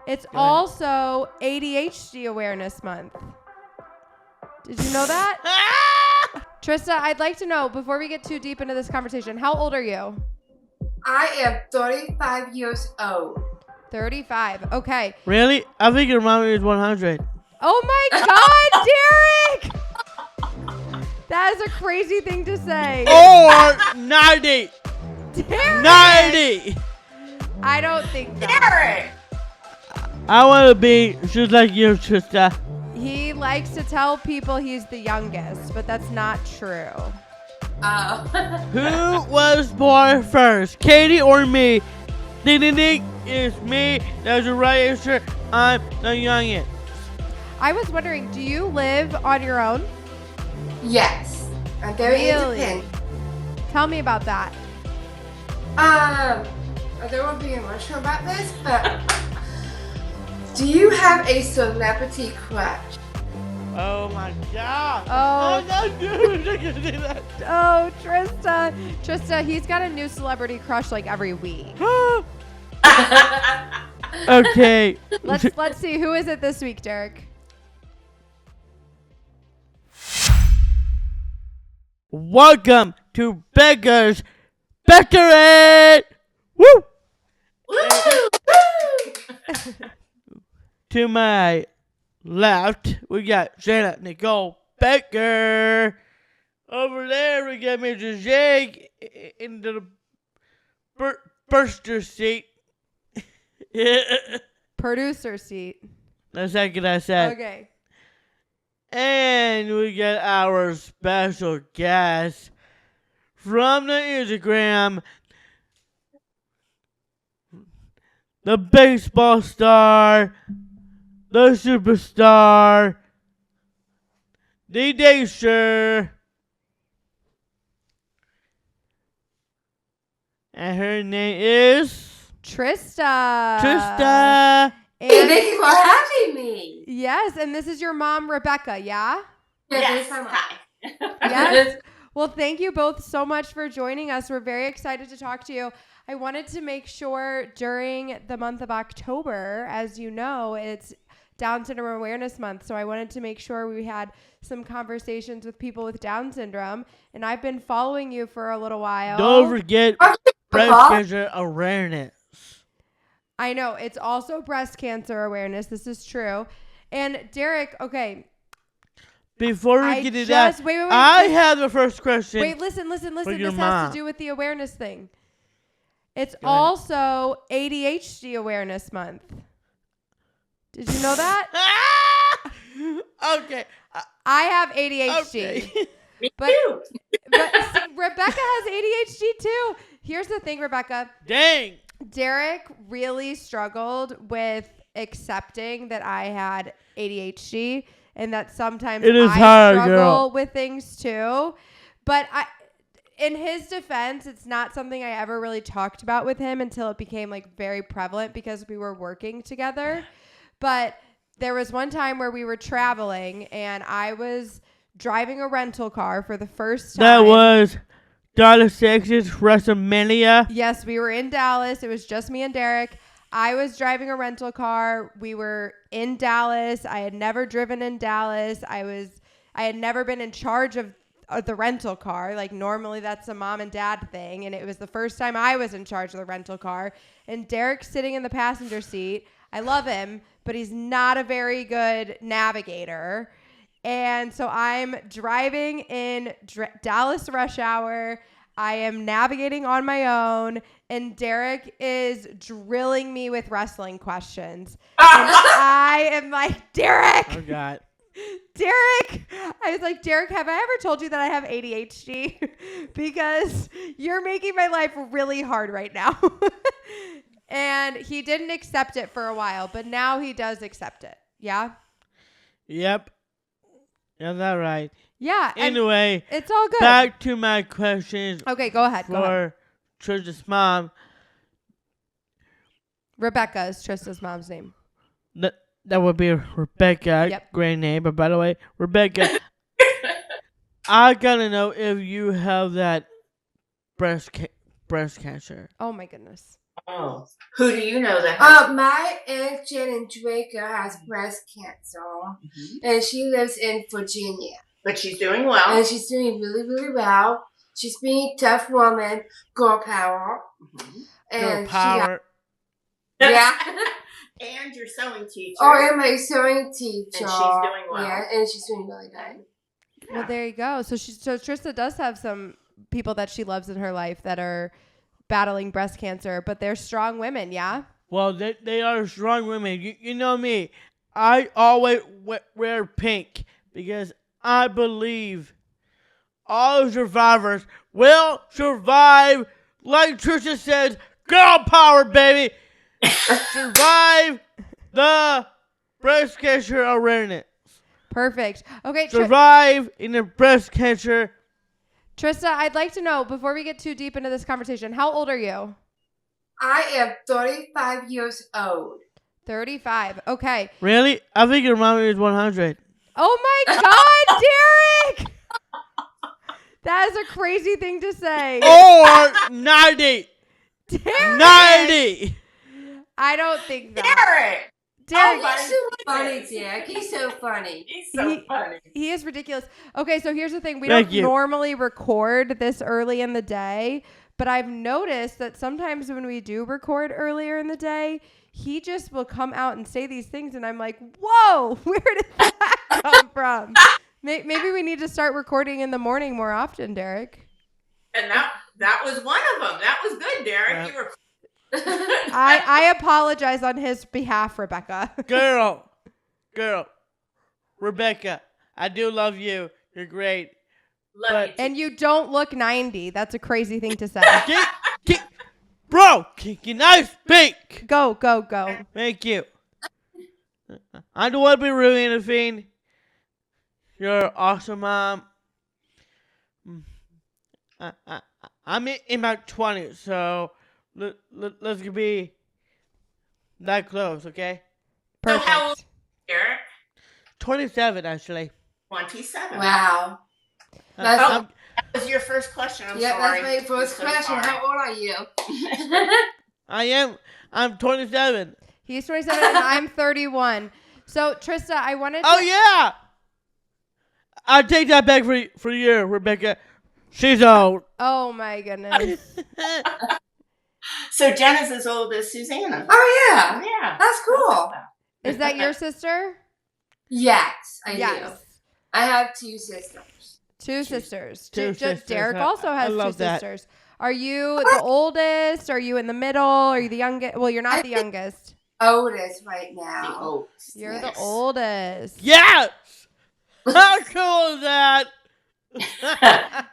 It's also ADHD Awareness Month. Did you know that? Trista, I'd like to know, before we get too deep into this conversation, how old are you? I am 35 years old. 35. Okay. Really? I think your mom is 100. Oh my God, Derek! That is a crazy thing to say. Or 90. Derek! 90. I don't think that. Derek! I want to be just like you, Trista. He likes to tell people he's the youngest, but that's not true. Who was born first, Katie or me? Ding ding ding, it's me. That's the right answer. I'm the youngest. I was wondering, do you live on your own? Yes. I'm very independent. Tell me about that. I don't want to be emotional about this, but do you have a celebrity crush? Oh my God. Oh. I'm not doing that. Oh, Trista. Trista, he's got a new celebrity crush like every week. Okay. Let's see. Who is it this week, Derek? Welcome to Bakers Bantering. Woo! To my left, we got Jenna Nicole Baker. Over there, we got Mr. Jake in the burster seat. Producer seat. That's what I said. Okay. And we got our special guest from the Instagram, the baseball star, the superstar, the Dacer, and her name is Trista. Trista. Hey, thank you for having me. Yes, and this is your mom, Rebecca, yeah? Yes. Hi. Yes. Well, thank you both so much for joining us. We're very excited to talk to you. I wanted to make sure during the month of October, as you know, it's Down Syndrome Awareness Month. So I wanted to make sure we had some conversations with people with Down syndrome. And I've been following you for a little while. Don't forget breast cancer awareness. I know. It's also breast cancer awareness. This is true. And Derek, okay. Before we get to that, wait, I have the first question. Wait, listen. This mom. has to do with the awareness thing. It's also ADHD Awareness Month. Did you know that? Okay. I have ADHD. Okay. But see, Rebecca has ADHD too. Here's the thing, Rebecca. Dang. Derek really struggled with accepting that I had ADHD and that sometimes I struggle with things too. But in his defense, it's not something I ever really talked about with him until it became like very prevalent because we were working together. But there was one time where we were traveling and I was driving a rental car for the first time. That was Dallas, Texas, WrestleMania. Yes, we were in Dallas. It was just me and Derek. I was driving a rental car. We were in Dallas. I had never driven in Dallas. I had never been in charge of the rental car. Like normally that's a mom and dad thing. And it was the first time I was in charge of the rental car. And Derek's sitting in the passenger seat. I love him, but he's not a very good navigator. And so I'm driving in Dallas rush hour. I am navigating on my own. And Derek is drilling me with wrestling questions. And I am like, Derek! Oh, God. Derek! I was like, Derek, have I ever told you that I have ADHD? Because you're making my life really hard right now. And he didn't accept it for a while, but now he does accept it. Yeah? Yep. Is that right? Yeah. Anyway, it's all good. Back to my questions. Okay, go ahead. For Trista's mom. Rebecca is Trista's mom's name. That would be Rebecca. Yep. Great name, but by the way, Rebecca. I gotta know if you have that breast cancer. Oh my goodness. Oh. Who do you know that has? My Aunt Jenna Draker has breast cancer, and she lives in Virginia. But she's doing well. And she's doing really, really well. She's being a tough woman, girl power. And Girl power. Yeah. And your sewing teacher. Oh, and my sewing teacher. And she's doing well. Yeah, and she's doing really good. Yeah. Well, there you go. So Trista does have some people that she loves in her life that are battling breast cancer, but they're strong women, yeah? Well, they are strong women. You know me. I always wear pink because I believe all survivors will survive. Like Trista says, girl power, baby. Survive the breast cancer awareness. Perfect. Okay, Survive in the breast cancer. Trista, I'd like to know, before we get too deep into this conversation, how old are you? I am 35 years old. 35. Okay. Really? I think your mom is 100. Oh my God, Derek! That is a crazy thing to say. Or 90. Derek! 90. I don't think that. Derek! He's so funny, Derek. He's so funny. He's so funny. He is ridiculous. Okay, so here's the thing. We Thank don't you. normally record this early in the day, but I've noticed that sometimes when we do record earlier in the day, he just will come out and say these things, and I'm like, whoa, where did that come from? Maybe we need to start recording in the morning more often, Derek. And that was one of them. That was good, Derek. Yeah. You were. I apologize on his behalf, Rebecca. Girl, Rebecca, I do love you. You're great. Love you. And you don't look 90. That's a crazy thing to say. Bro, can I speak? Go. Thank you. I don't want to be rude, anything. You're awesome, Mom. I'm in my 20s, so let's be that close, okay? Perfect. So how old, Derek? 27, actually. 27. Wow. That was your first question. I'm Yeah, sorry. that's my first question. Sorry. How old are you? I'm 27. He's 27 and I'm 31. So, Trista, I wanted to... Oh, yeah! I take that back for you, Rebecca. She's old. Oh, my goodness. So Jenna's as old as Susanna. Oh, yeah. Yeah. That's cool. Is that your sister? Yes, I do. Yes. I have two sisters. Two sisters. Two sisters. Derek also has I two love that. sisters. Are you the oldest? Are you in the middle? Are you the youngest? Well, you're not the youngest. Oldest right The now. oldest. You're Yes. the oldest. Yes! How cool is that?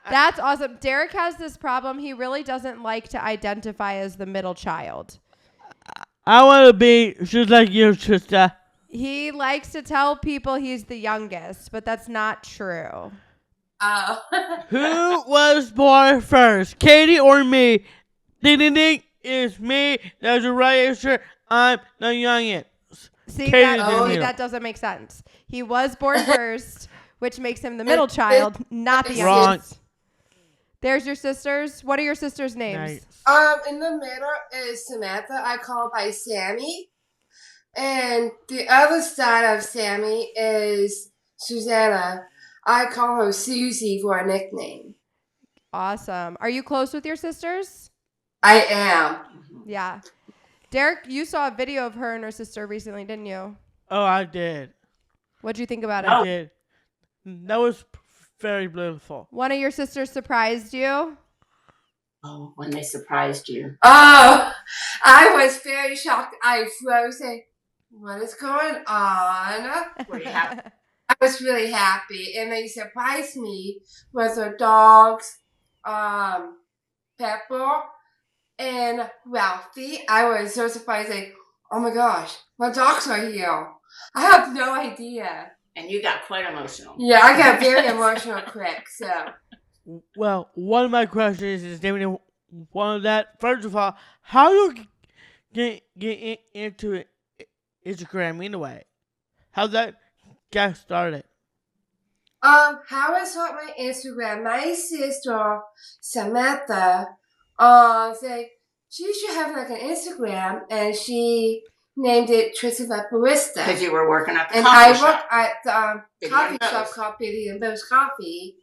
That's awesome. Derek has this problem. He really doesn't like to identify as the middle child. I want to be just like you, sister. He likes to tell people he's the youngest, but that's not true. Oh. Who was born first, Katie or me? Ding ding ding. It's me. That's the right answer. I'm the youngest. See, Katie's in here. that doesn't make sense. He was born first, which makes him the middle child, not the Wrong. youngest. There's your sisters. What are your sisters' names? Nice. In the middle is Samantha. I call her by Sammy. And the other side of Sammy is Susanna. I call her Susie for a nickname. Awesome. Are you close with your sisters? I am. Yeah. Derek, you saw a video of her and her sister recently, didn't you? Oh, I did. What'd you think about it? I did. That was very beautiful. One of your sisters surprised you? Oh, when they surprised you. Oh, I was very shocked. I froze and what is going on? Were you happy? I was really happy, and they surprised me with their dogs, Pepper and Ralphie. I was so surprised, like, oh my gosh, my dogs are here. I have no idea. And you got quite emotional. Yeah, I got very emotional quick, so. Well, one of my questions is David, one of that. First of all, how you get into it, Instagram anyway? How'd that get started? How I start my Instagram, my sister Samantha said, she should have like an Instagram, and she named it Trista and Barista. Because you were working at the and coffee I shop. work at the Billy coffee and shop Bo's. called Billy and Bo's Coffee.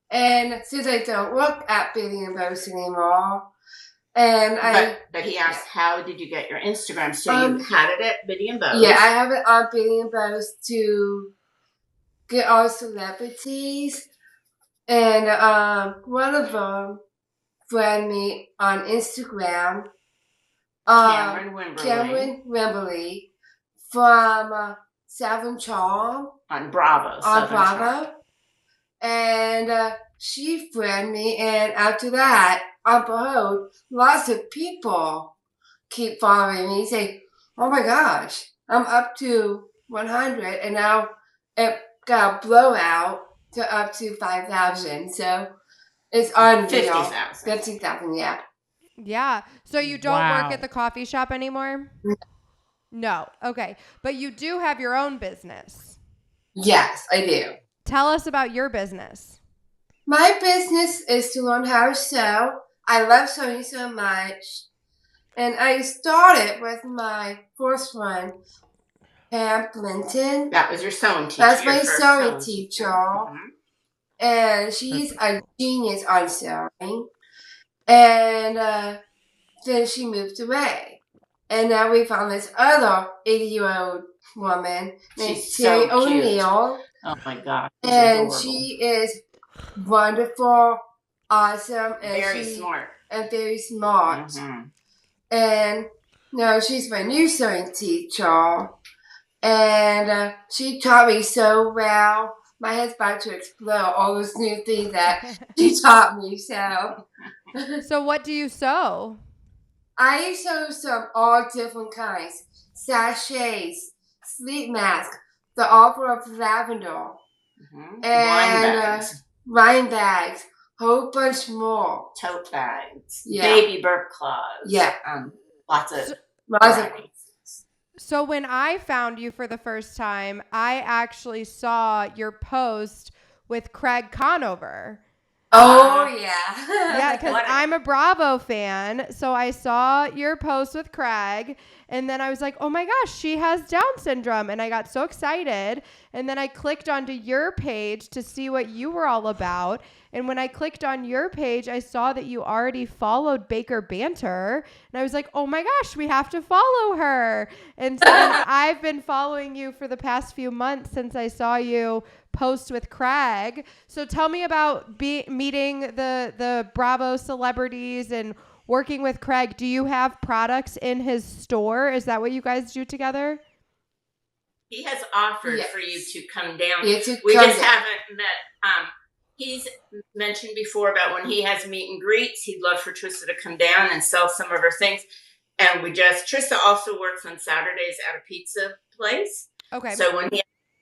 And since I don't work at Billy and Bo's anymore, and But he asked, how did you get your Instagram? So you had it at Biddy and Bo's. Yeah, I have it on Billy and Bo's to get all celebrities. And one of them friended me on Instagram. Cameron Wimberly from Southern Charm. On Bravo. Charm. And she friended me, and after that, on Behold, lots of people keep following me, say, oh my gosh, I'm up to 100, and now it got a blowout to up to 5,000. So it's unreal. 50,000. 50,000, yeah. Yeah. So you don't work at the coffee shop anymore? No. Okay. But you do have your own business. Yes, I do. Tell us about your business. My business is to learn how to sew. I love sewing so much. And I started with my first one, Pam Clinton. That was your sewing teacher. That's my sewing teacher. Mm-hmm. And she's a genius on sewing. And then she moved away. And now we found this other 80-year-old woman named Terry O'Neill. Oh my God. And she is wonderful, awesome, and very smart. And very smart. Mm-hmm. And no, she's my new sewing teacher. And she taught me so well. My head's about to explode, all those new things that she taught me. So what do you sew? I sew some all different kinds. Sachets, sleep masks, the offer of lavender, and wine bags, whole bunch more. Tote bags, yeah. Baby bird claws. Yeah. Lots of So when I found you for the first time, I actually saw your post with Craig Conover. Oh, yeah. Yeah, because I'm a Bravo fan. So I saw your post with Craig, and then I was like, oh my gosh, she has Down syndrome. And I got so excited. And then I clicked onto your page to see what you were all about. And when I clicked on your page, I saw that you already followed Baker Banter. And I was like, oh my gosh, we have to follow her. And so then I've been following you for the past few months since I saw you post with Craig. So tell me about meeting the Bravo celebrities and working with Craig. Do you have products in his store? Is that what you guys do together? He has offered for you to come down. We just haven't met. He's mentioned before about when he has meet and greets, he'd love for Trista to come down and sell some of her things. And Trista also works on Saturdays at a pizza place. Okay. So when he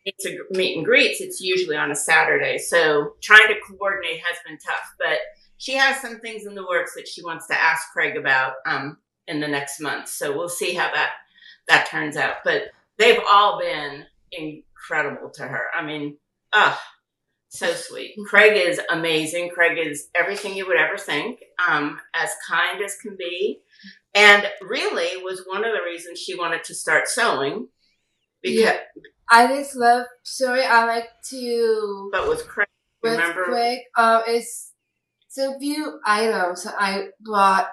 has meet and greets, it's usually on a Saturday. So trying to coordinate has been tough, but she has some things in the works that she wants to ask Craig about in the next month. So we'll see how that turns out. But they've all been incredible to her. I mean, so sweet. Craig is amazing. Craig is everything you would ever think, as kind as can be. And really was one of the reasons she wanted to start sewing. Because I just love sewing. I like to... But with Craig, remember? With Craig, it's so few items I brought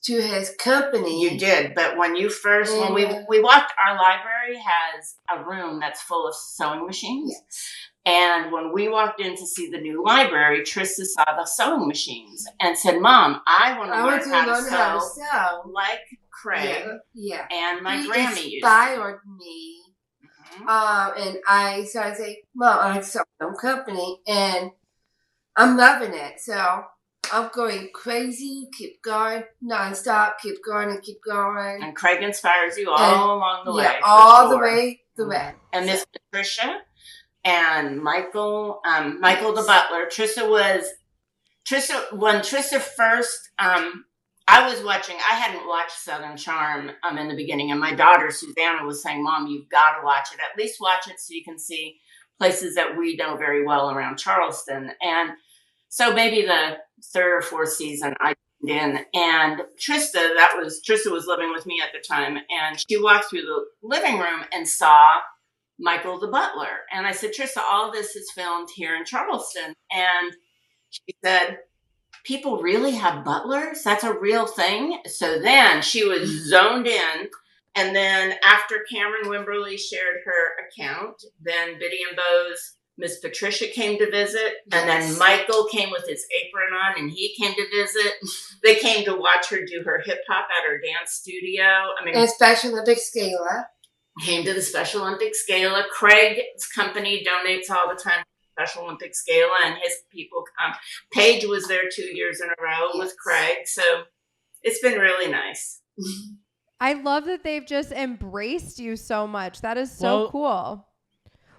to his company. You did, but when you first, when we walked, our library has a room that's full of sewing machines. Yes. And when we walked in to see the new library, Trista saw the sewing machines and said, Mom, I want to learn how to sew like Craig and my Grammy used to. Inspired me. And I started saying, Mom, I like to start my own company, and I'm loving it. So I'm going crazy, keep going, nonstop, keep going and keep going. And Craig inspires you all along the way. Yeah, all the way through it. And Miss Patricia and Michael the butler. When Trista first, I was watching, I hadn't watched Southern Charm in the beginning, and my daughter Susanna was saying, Mom, you've got to watch it. At least watch it so you can see places that we know very well around Charleston. And so maybe the third or fourth season, I in, and Trista was living with me at the time, and she walked through the living room and saw Michael the butler. And I said, Trista, all this is filmed here in Charleston. And she said, people really have butlers? That's a real thing? So then she was zoned in. And then after Cameron Wimberly shared her account, then Biddy and Bo's Miss Patricia came to visit. And then Michael came with his apron on and he came to visit. They came to watch her do her hip hop at her dance studio. I mean, And Special Olympics Gala. Came to the Special Olympics Gala. Craig's company donates all the time to the Special Olympics Gala, and his people come. Paige was there 2 years in a row with Craig, so it's been really nice. I love that they've just embraced you so much. That is so cool.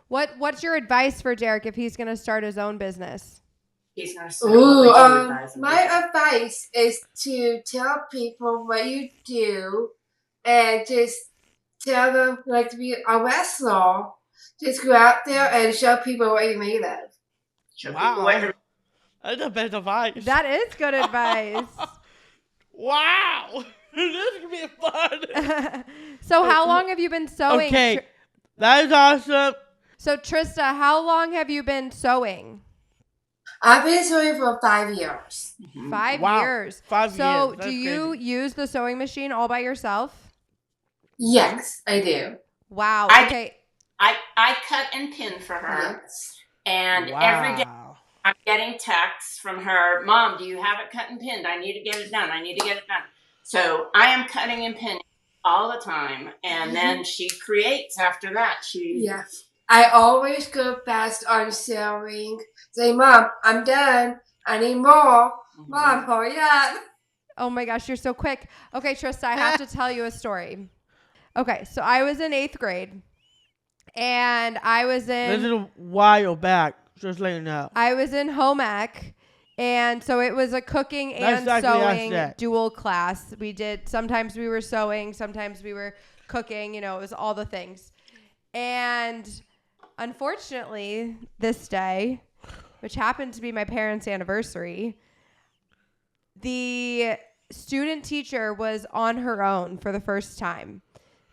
What's your advice for Derek if he's going to start his own business? He's going to start. My advice is to tell people what you do and just tell them, like, to be a wrestler. Just go out there and show people what you're made of. Wow. That's the best advice. That is good advice. Wow. This is going to be fun. So how long have you been sewing? Okay. That is awesome. So Trista, how long have you been sewing? I've been sewing for 5 years. 5 Wow. years. 5 years. So That's do you crazy. use the sewing machine all by yourself? Yes, I do. Wow. Okay. I cut and pin for her. Yes. And every day I'm getting texts from her, Mom, do you have it cut and pinned? I need to get it done. I need to get it done. So I am cutting and pinning all the time. And then she creates after that. Yes. I always go fast on sewing. Say, Mom, I'm done. I need more. Mom, hurry up. Oh my gosh, you're so quick. Okay, Trista, I have to tell you a story. Okay, so I was in 8th grade, and I was This is in a while back, just letting you know. I was in home ec, and so it was a cooking and That's exactly sewing that. dual class. We did, sometimes we were sewing, sometimes we were cooking, it was all the things. And unfortunately, this day, which happened to be my parents' anniversary, the student teacher was on her own for the first time.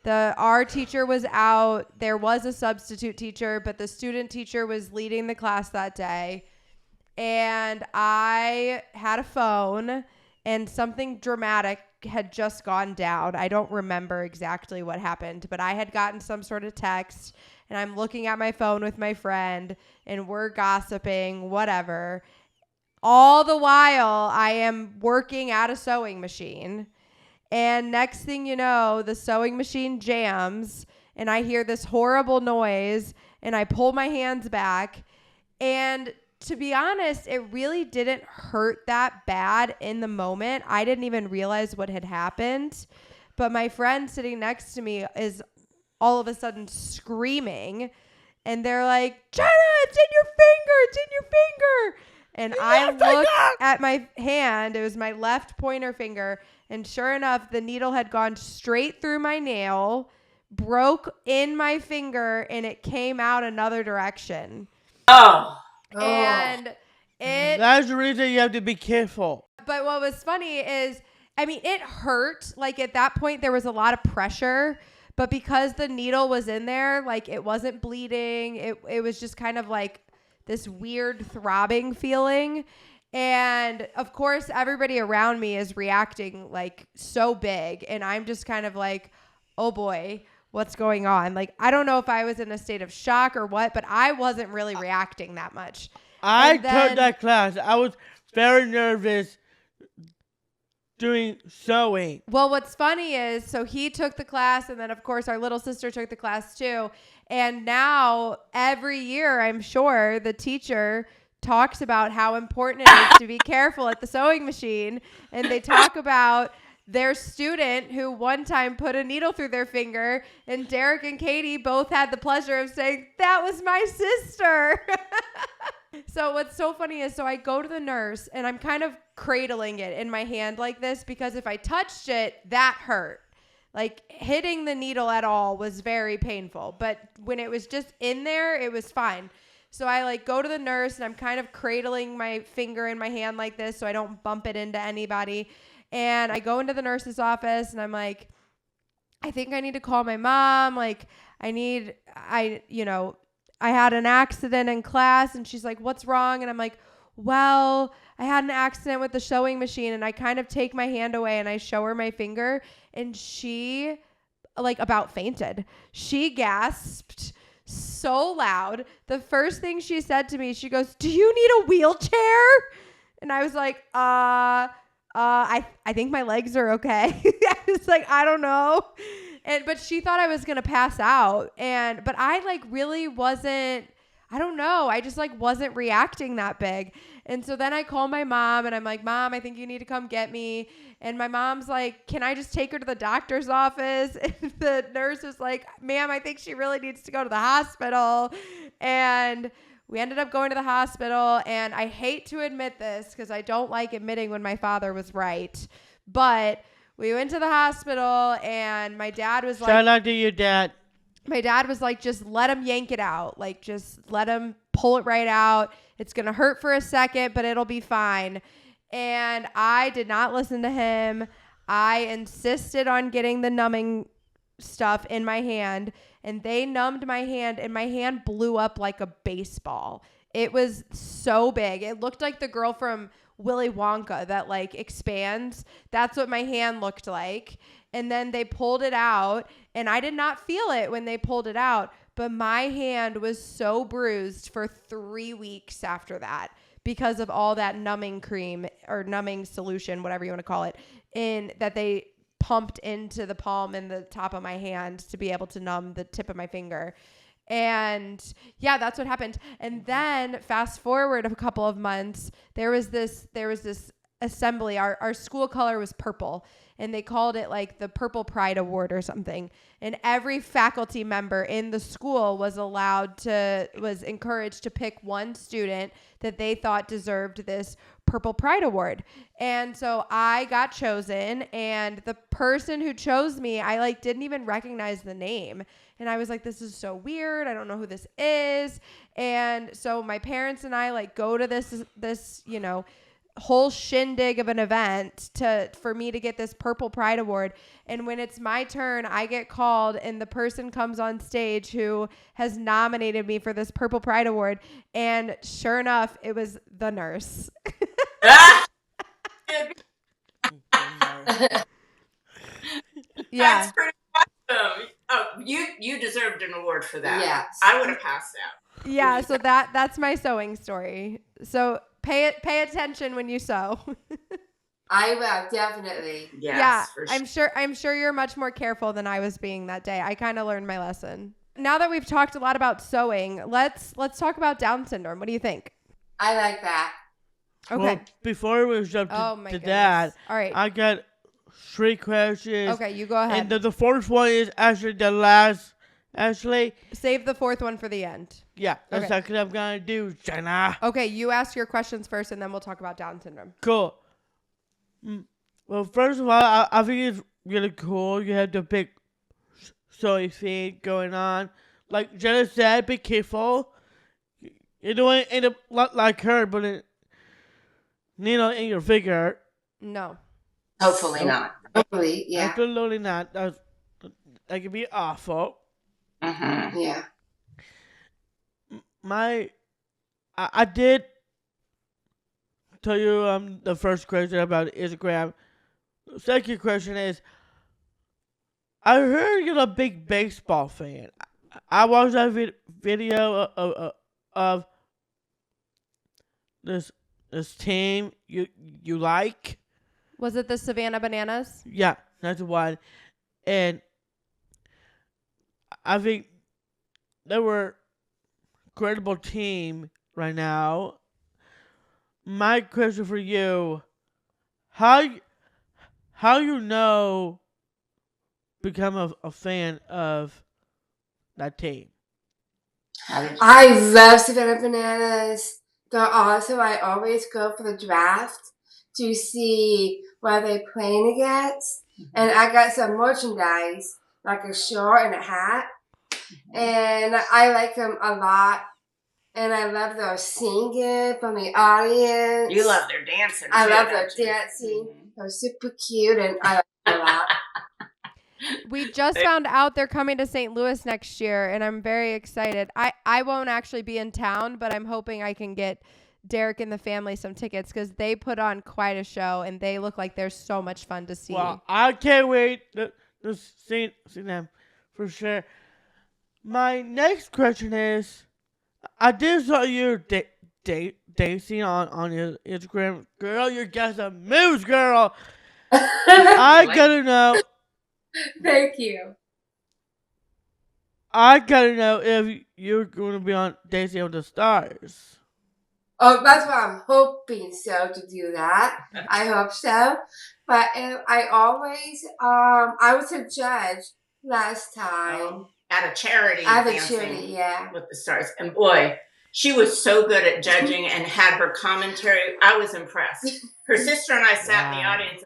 Our teacher was out. There was a substitute teacher, but the student teacher was leading the class that day. And I had a phone, and something dramatic had just gone down. I don't remember exactly what happened, but I had gotten some sort of text, and I'm looking at my phone with my friend, and we're gossiping, whatever. All the while, I am working at a sewing machine. And next thing you know, the sewing machine jams, and I hear this horrible noise, and I pull my hands back. And to be honest, it really didn't hurt that bad in the moment. I didn't even realize what had happened. But my friend sitting next to me is all of a sudden screaming, and they're like, Jenna, it's in your finger, it's in your finger. And I looked at my hand. It was my left pointer finger. And sure enough, the needle had gone straight through my nail, broke in my finger, and it came out another direction. Oh. And That's the reason you have to be careful. But what was funny is, it hurt. Like, at that point, there was a lot of pressure. But because the needle was in there, like, it wasn't bleeding. It was just kind of like this weird throbbing feeling. And of course, everybody around me is reacting like so big. And I'm just kind of like, oh boy, what's going on? Like, I don't know if I was in a state of shock or what, but I wasn't really reacting that much. I took that class. I was very nervous doing sewing. Well, what's funny is, so he took the class, and then of course our little sister took the class too. And now every year, I'm sure the teacher talks about how important it is to be careful at the sewing machine. And they talk about their student who one time put a needle through their finger, and Derek and Katie both had the pleasure of saying, that was my sister. So what's so funny is, so I go to the nurse, and I'm kind of cradling it in my hand like this, because if I touched it, that hurt. Like, hitting the needle at all was very painful. But when it was just in there, it was fine. So I like go to the nurse and I'm kind of cradling my finger in my hand like this so I don't bump it into anybody. And I go into the nurse's office and I'm like, I think I need to call my mom. Like I had an accident in class. And she's like, what's wrong? And I'm like, well, I had an accident with the sewing machine. And I kind of take my hand away and I show her my finger. And she like about fainted. She gasped so loud. The first thing she said to me, she goes, do you need a wheelchair? And I was like, I think my legs are okay. I was like, I don't know. But she thought I was going to pass out. But I like really wasn't, I don't know. I just like wasn't reacting that big. And so then I call my mom and I'm like, Mom, I think you need to come get me. And my mom's like, can I just take her to the doctor's office? And the nurse was like, ma'am, I think she really needs to go to the hospital. And we ended up going to the hospital. And I hate to admit this because I don't like admitting when my father was right. But we went to the hospital and my dad was like, shout out to your dad. My dad was like, just let him yank it out. Like, just let him pull it right out. It's going to hurt for a second, but it'll be fine. And I did not listen to him. I insisted on getting the numbing stuff in my hand, and they numbed my hand, and my hand blew up like a baseball. It was so big. It looked like the girl from Willy Wonka that like expands. That's what my hand looked like. And then they pulled it out, and I did not feel it when they pulled it out, but my hand was so bruised for 3 weeks after that because of all that numbing cream or numbing solution, whatever you want to call it, in that they pumped into the palm and the top of my hand to be able to numb the tip of my finger. And yeah, that's what happened. And then fast forward a couple of months, there was this assembly. Our school color was purple, and they called it like the Purple Pride Award or something. And every faculty member in the school was encouraged to pick one student that they thought deserved this Purple Pride Award. And so I got chosen, and the person who chose me, I like didn't even recognize the name. And I was like, this is so weird. I don't know who this is. And so my parents and I like go to this, whole shindig of an event for me to get this Purple Pride Award. And when it's my turn, I get called, and the person comes on stage who has nominated me for this Purple Pride Award. And sure enough, it was the nurse. Yeah. That's pretty awesome. Oh, you deserved an award for that. Yes. I would have passed out. Yeah, so that's my sewing story. So pay attention when you sew. I will, definitely. Yes, yeah, for sure. I'm sure you're much more careful than I was being that day. I kind of learned my lesson. Now that we've talked a lot about sewing, let's talk about Down syndrome. What do you think? I like that. Okay. Well, before we jump to that, all right. I got 3 questions. Okay, you go ahead. And the fourth one is actually the last. Actually, save the fourth one for the end. Yeah, that's Okay. exactly what I'm gonna do, Jenna. Okay, you ask your questions first, and then we'll talk about Down syndrome. Cool. Well, first of all, I think it's really cool. You have the big sewing thing going on. Like Jenna said, be careful. You don't end up like her, but in your finger. No. Hopefully not. Hopefully, yeah. Absolutely not. That could be awful. Mm-hmm. Yeah. I did tell you the first question about Instagram. The second question is, I heard you're a big baseball fan. I watched that video of this team you like. Was it the Savannah Bananas? Yeah, that's the one. And I think they were incredible team right now. My question for you, how become a fan of that team? I love Savannah Bananas. I always go for the draft to see what they're playing against. And I got some merchandise, like a shirt and a hat. And I like them a lot. And I love their singing from the audience. You love their dancing. I too, love their don't you? dancing. They're super cute, and I like them a lot. We just found out they're coming to St. Louis next year, and I'm very excited. I won't actually be in town, but I'm hoping I can get Derek and the family some tickets because they put on quite a show, and they look like they're so much fun to see. Well, I can't wait to see them for sure. My next question is, I did saw you dancing on your Instagram. Girl, you got some moves, girl. I gotta know. Thank you. I gotta know if you're going to be on Dancing with the Stars. Oh, that's what I'm hoping so to do that. I hope so. But I always, I was a judge last time. At a charity At a dancing charity, yeah. with the stars. And boy, she was so good at judging and had her commentary. I was impressed. Her sister and I sat in the audience.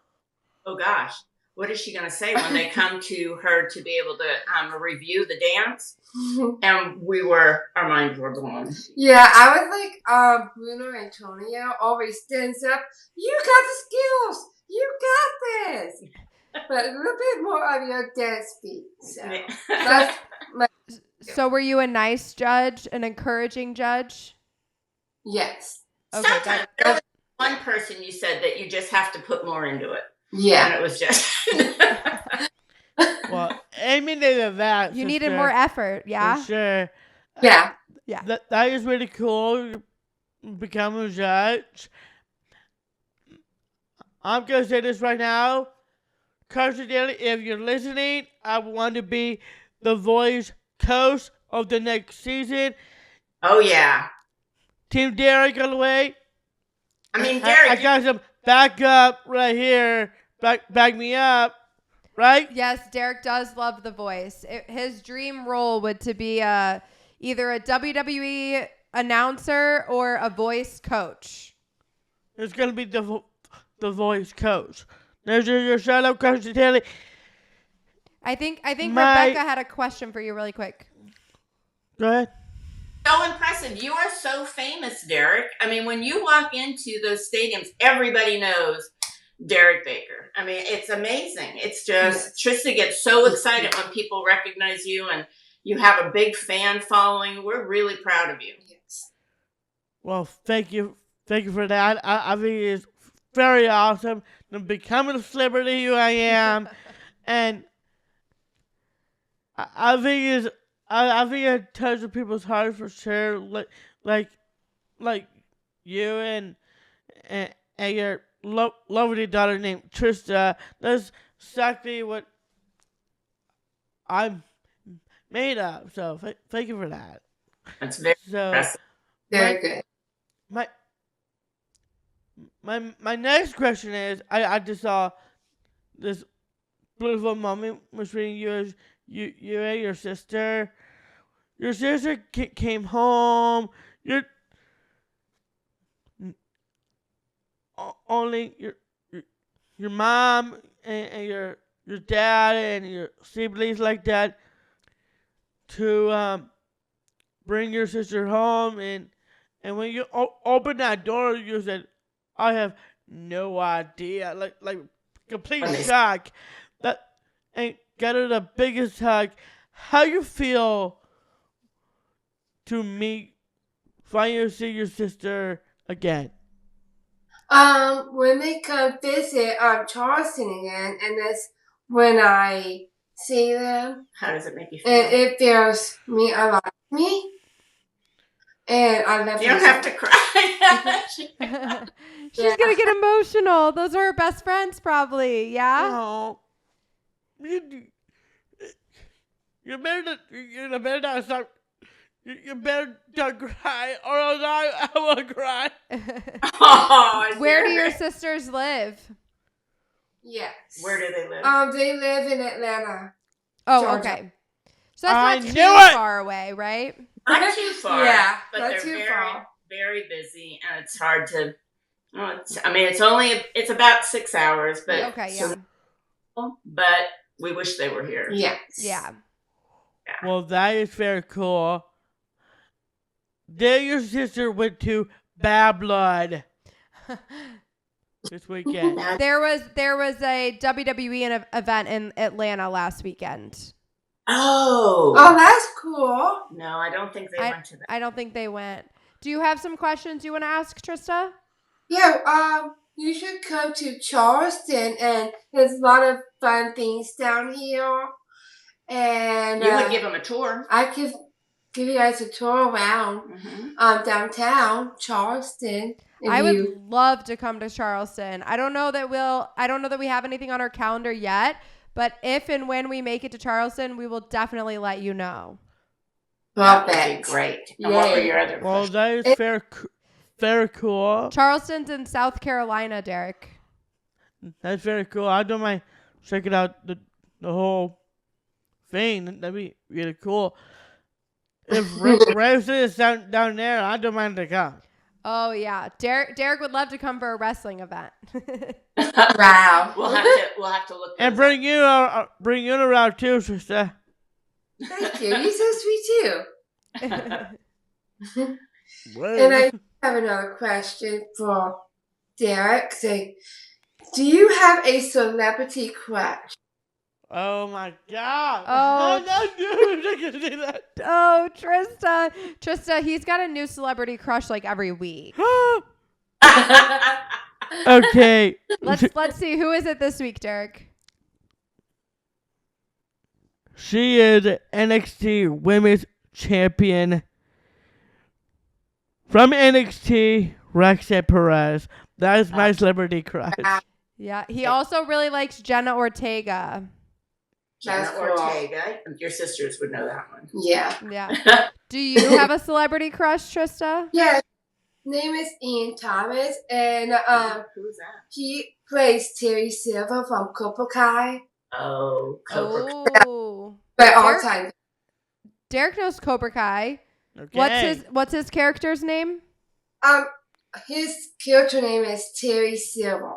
Oh gosh, what is she going to say when they come to her to be able to review the dance? And our minds were blown. Yeah, I was like, Bruno Antonio always stands up. You got the skills. You got this. But a little bit more of your dance feet. So that's So were you a nice judge, an encouraging judge? yes. Okay, Sometimes there was one person you said that you just have to put more into it. Yeah. And it was just... Well, Amy needed that. You needed sister, more effort, yeah? For sure. Yeah. Yeah. That is really cool. Become a judge. I'm going to say this right now. Carson Daly, if you're listening, I want to be the voice coach of the next season. Oh, yeah. Team Derek all the way. I mean, Derek... I got some backup right here. Back me up. Right? Yes, Derek does love the voice. His dream role would to be either a WWE announcer or a voice coach. It's going to be the voice coach. There's your shout out, Carson Daly. I think Rebecca had a question for you really quick. Go ahead. So impressive. You are so famous, Derek. I mean, when you walk into those stadiums, everybody knows Derek Baker. I mean, it's amazing. It's just, Trista gets so excited when people recognize you and you have a big fan following. We're really proud of you. Yes. Well, thank you for that. I think it's very awesome to becoming a celebrity who I am, and I think it touches people's hearts for sure. Like you and your lovely daughter named Trista. That's exactly what I'm made of. So thank you for that. That's very impressive. Very good. My next question is, I just saw this beautiful moment between you and your sister. Your sister came home. Only your mom and your dad and your siblings like that to bring your sister home, and when you opened that door, you said, I have no idea. Like complete shock. And got her the biggest hug. How you feel to finally see your sister again? When they come visit Charleston again, and that's when I see them. How does it make you feel? And it feels me a lot me. And I love you don't have to cry. She's gonna get emotional. Those are her best friends, probably. Yeah. No. You better not stop. You better not cry, or else I will cry. Oh, Where do your sisters live? Yes. Where do they live? They live in Atlanta. Oh, Georgia. okay. So that's not too far away, right? Not too far. Yeah, but not they're too very, far. very busy, and it's hard to. It's about 6 hours, but Okay, yeah. But we wish they were here. Yes. Yeah. Well, that is very cool. then your sister went to Bad Blood this weekend. There was a WWE event in Atlanta last weekend. Oh, that's cool. no, I don't think they went to that. I don't think they went. Do you have some questions you want to ask, Trista? Yeah, you should come to Charleston, and there's a lot of fun things down here. And You would give them a tour. I could give you guys a tour around downtown Charleston. I would love to come to Charleston. I don't know that we have anything on our calendar yet, but if and when we make it to Charleston, we will definitely let you know. That would be great. And what were your other Well, questions? that is very cool. Charleston's in South Carolina, Derek. That's very cool. I don't mind checking out the whole thing. That'd be really cool. If Racing is down there, I don't mind to come. Oh yeah, Derek would love to come for a wrestling event. Wow. We'll have to look. And bring you around too, sister. Thank you. You're so sweet too. Whoa. And I have another question for Derek. Say, do you have a celebrity crush? Oh my God! Oh. I'm not gonna do that. Oh, Trista, he's got a new celebrity crush like every week. Okay. Let's see, who is it this week, Derek? She is NXT Women's Champion from NXT, Roxanne Perez. That is my celebrity crush. Yeah, he also really likes Jenna Ortega. Jenna That's cool. Ortega. Your sisters would know that one. Yeah. Yeah. Do you have a celebrity crush, Trista? Yeah. His name is Ian Thomas, and Who's that? he plays Terry Silver from Cobra Kai. Oh, Cobra. Oh. But all Derek? time. Derek knows Cobra Kai. Okay. What's his character's name? His character name is Terry Silver.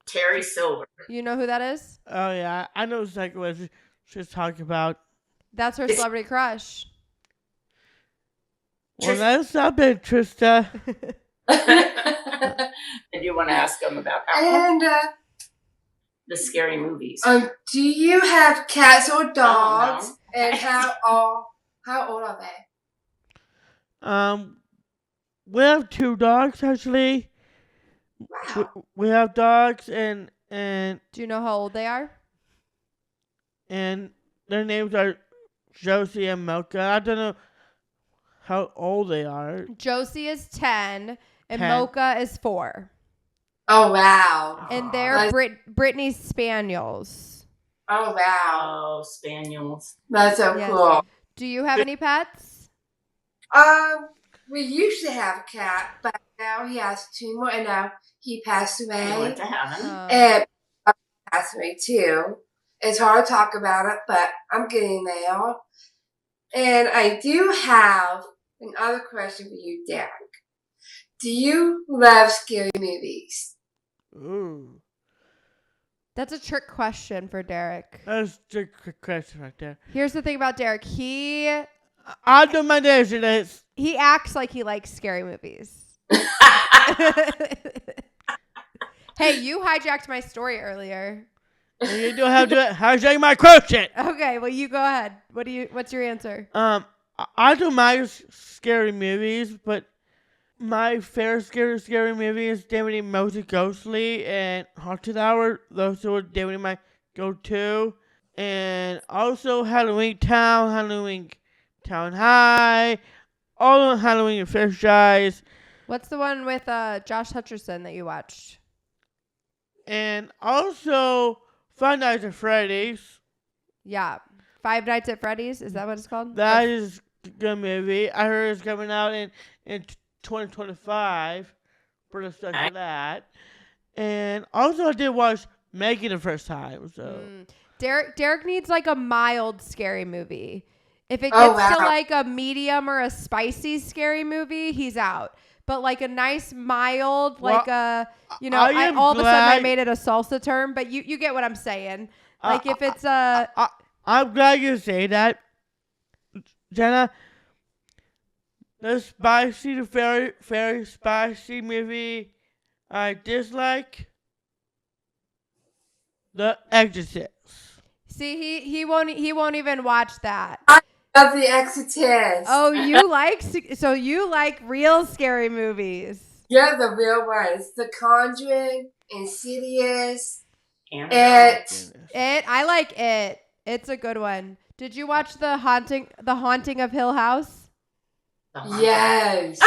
Terry Silver. You know who that is? Oh yeah, I know exactly what she's talking about. That's her celebrity crush. Well, that's not bad, Trista. And you want to ask them about that one? And The scary movies. do you have cats or dogs? no. And how old are they? We have 2 dogs actually. Wow. We have dogs and Do you know how old they are? their names are Josie and Mocha. I don't know how old they are. Josie is 10 and 10. Mocha is 4. Oh wow. And they're Brittany's Spaniels. Oh wow. Oh, spaniels. That's so Yes. cool. Do you have any pets? We used to have a cat, but now he has 2 more, and now he passed He away. went to heaven. And passed away too. It's hard to talk about it, but I'm getting there. And I do have another question for you, Derek. Do you love scary movies? Ooh, That's a trick question for Derek. that's a good question right there. Here's the thing about Derek. He I do my answer this. acts like he likes scary movies. Hey, you hijacked my story earlier. And you don't have to hijack my question. Okay, well you go ahead. What's your answer? I do my scary movies, but my favorite scary movie is definitely Mostly Ghostly and Haunted Hour. Those two are definitely my go-to. And also Halloween Town, Halloween Town High, all of Halloween and Franchise. What's the one with Josh Hutcherson that you watched? And also Five Nights at Freddy's. Yeah. Five Nights at Freddy's? Is that what it's called? That is a good movie. I heard it's coming out in 2025. Pretty stuck for that. And also I did watch Megan the first time. So Derek needs like a mild scary movie. If it Oh, gets to wow. like a medium or a spicy scary movie, he's out. But like a nice mild, like a, you know, all of a sudden I made it a salsa term, but you get what I'm saying. Like if it's I'm glad you say that, Jenna. the very spicy movie I dislike, The Exorcist. See, he won't even watch that. I love The Exorcist. Oh, you like real scary movies. Yeah, the real ones. The Conjuring, Insidious, And I like it. It's a good one. Did you watch The Haunting of Hill House? Yes.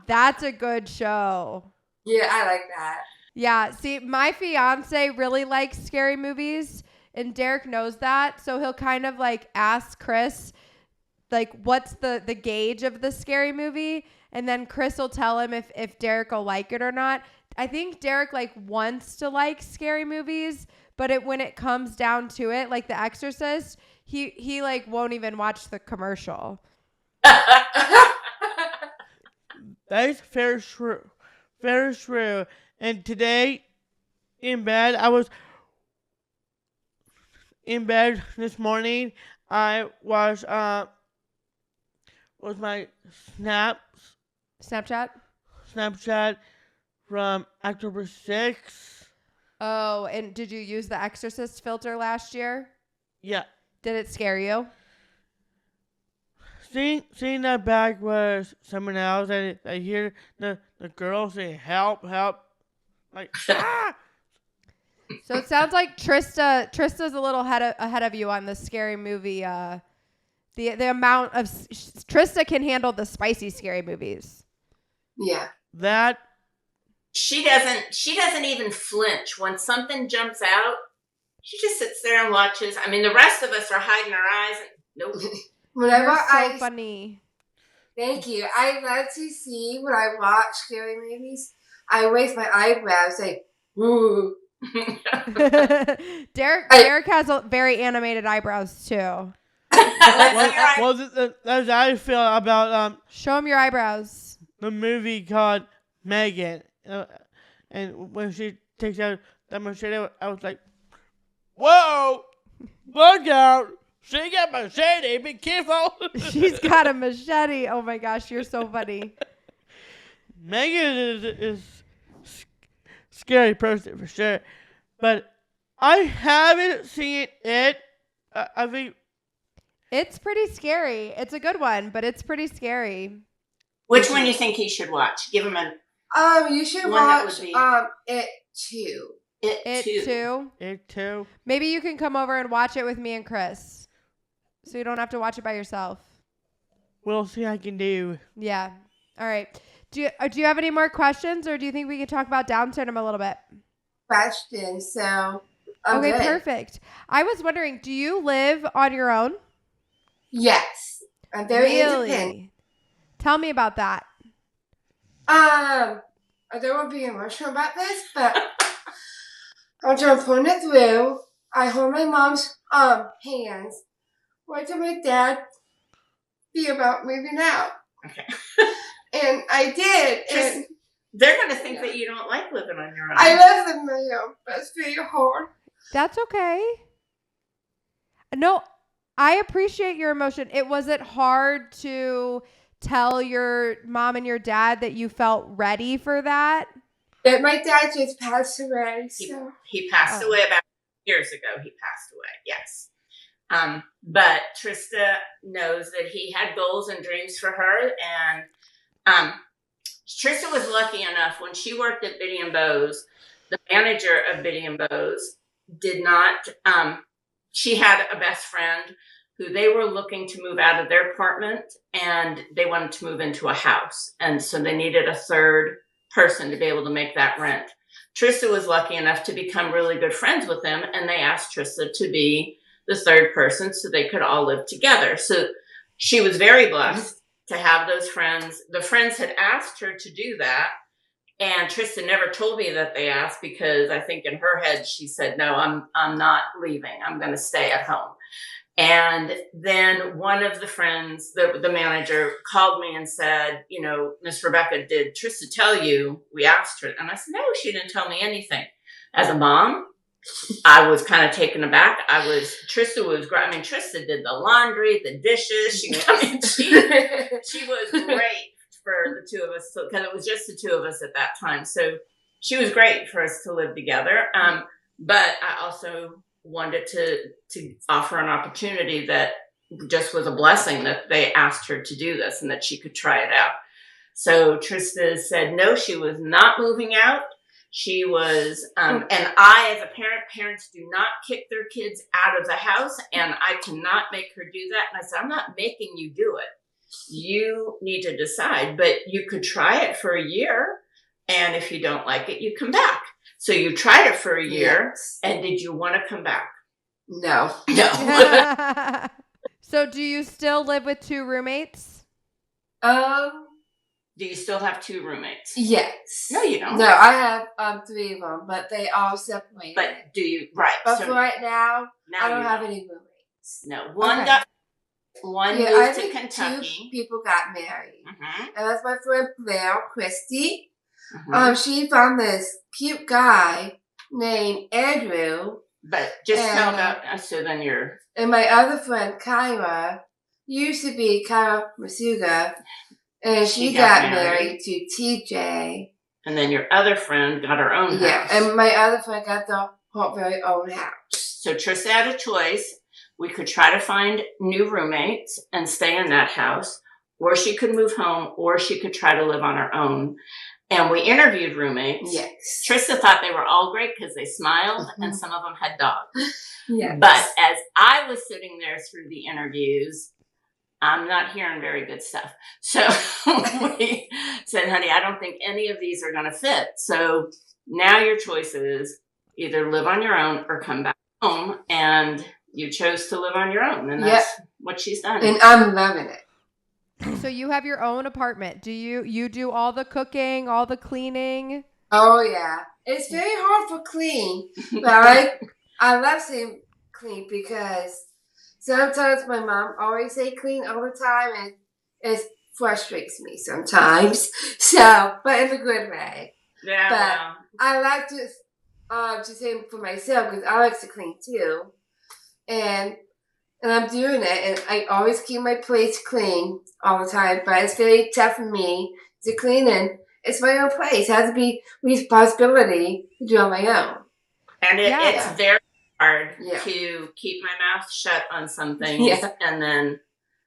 That's a good show. Yeah, I like that. Yeah, see, my fiance really likes scary movies, and Derek knows that, so he'll kind of like ask Chris, like, what's the gauge of the scary movie, and then Chris will tell him if Derek will like it or not. I think Derek like wants to like scary movies, but when it comes down to it, like The Exorcist, he like won't even watch the commercial. That's very true. Very true. And today, in bed, I was in bed this morning. I was my Snapchat from October 6th. Oh, and did you use the Exorcist filter last year? Yeah. Did it scare you? Seeing that back was someone else, and I hear the girl say, "Help, help!" Like, ah! So it sounds like Trista's a little ahead of you on the scary movie. The amount of Trista can handle the spicy scary movies. Yeah. That she doesn't even flinch when something jumps out. She just sits there and watches. I mean, the rest of us are hiding our eyes. And nope. Whenever You're so funny. Thank you. I love to see when I watch scary movies. I raise my eyebrows like, ooh. Derek has very animated eyebrows too. That's how I feel about Show him your eyebrows. the movie called Megan, and when she takes out that machete, I was like, "Whoa, look out! She got a machete. Be careful." She's got a machete. Oh my gosh, you're so funny. Megan is scary person for sure, but I haven't seen it. I think it's pretty scary. It's a good one, but it's pretty scary. Which one do you think he should watch? Give him a. You should one that watch would be- It Too. It too. Maybe you can come over and watch it with me and Chris, so you don't have to watch it by yourself. We'll see how I can do. Yeah. All right. Do you have any more questions, or do you think we could talk about Down syndrome a little bit? Question. So. Okay. Good. Perfect. I was wondering, do you live on your own? Yes. I'm very independent. Tell me about that. I don't want to be emotional about this, but I'm trying to point it through. I hold my mom's hands. What did my dad be about moving out? Okay. And I did. And they're going to think that you don't like living on your own. I love the mail, but it's very hard. That's okay. No, I appreciate your emotion. Was it hard to tell your mom and your dad that you felt ready for that? That my dad just passed away. So He passed away about years ago. He passed away, yes. But Trista knows that he had goals and dreams for her. And Trista was lucky enough when she worked at Biddy & Bowes, the manager of Biddy & Bowes did not, she had a best friend who they were looking to move out of their apartment, and they wanted to move into a house. And so they needed a third person to be able to make that rent. Trista was lucky enough to become really good friends with them, and they asked Trista to be the third person so they could all live together. So she was very blessed to have those friends. The friends had asked her to do that, and Trista never told me that they asked, because I think in her head she said, "No, I'm not leaving. I'm going to stay at home." And then one of the friends, the manager, called me and said, "Miss Rebecca, did Trista tell you we asked her?" And I said, "No, she didn't tell me anything." As a mom, I was kind of taken aback. Trista was great. Trista did the laundry, the dishes. She was great the two of us because it was just the two of us at that time. So she was great for us to live together. But I also wanted to offer an opportunity that just was a blessing that they asked her to do this and that she could try it out. So Trista said no, she was not moving out. She was, and I, as a parent, parents do not kick their kids out of the house, and I cannot make her do that. And I said, I'm not making you do it. You need to decide, but you could try it for a year, and if you don't like it, you come back. So you tried it for a year, and did you want to come back? No. So do you still live with 2 roommates? Do you still have 2 roommates? Yes. No, you don't. No, I have 3 of them, but they all separated. But do you, right. But so for right now I don't have don't. any roommates. No. One I moved to think Kentucky. 2 people got married. Mm-hmm. And that's my friend Blair, Christy. Mm-hmm. She found this cute guy named Andrew. But just tell about, so then you're... And my other friend, Kyra, used to be Kyra Masuga. And she got married to TJ. And then your other friend got her own house. Yeah, and my other friend got her very own house. So Trista had a choice. We could try to find new roommates and stay in that house, or she could move home, or she could try to live on her own. And we interviewed roommates. Yes. Trista thought they were all great because they smiled, and some of them had dogs. Yes. But as I was sitting there through the interviews, I'm not hearing very good stuff. So we said, honey, I don't think any of these are going to fit. So now your choice is either live on your own or come back home. And you chose to live on your own. And that's what she's done. And I'm loving it. So you have your own apartment. Do you do all the cooking, all the cleaning? Oh, yeah. It's very hard for clean. But I love saying clean because sometimes my mom always say clean all the time, and it frustrates me sometimes. So, but in a good way. Yeah. But Well. I like to say for myself because I like to clean too, and I'm doing it, and I always keep my place clean all the time. But it's very tough for me to clean, and it's my own place. It has to be responsibility to do on my own. And it's very hard Yeah. to keep my mouth shut on some things, and then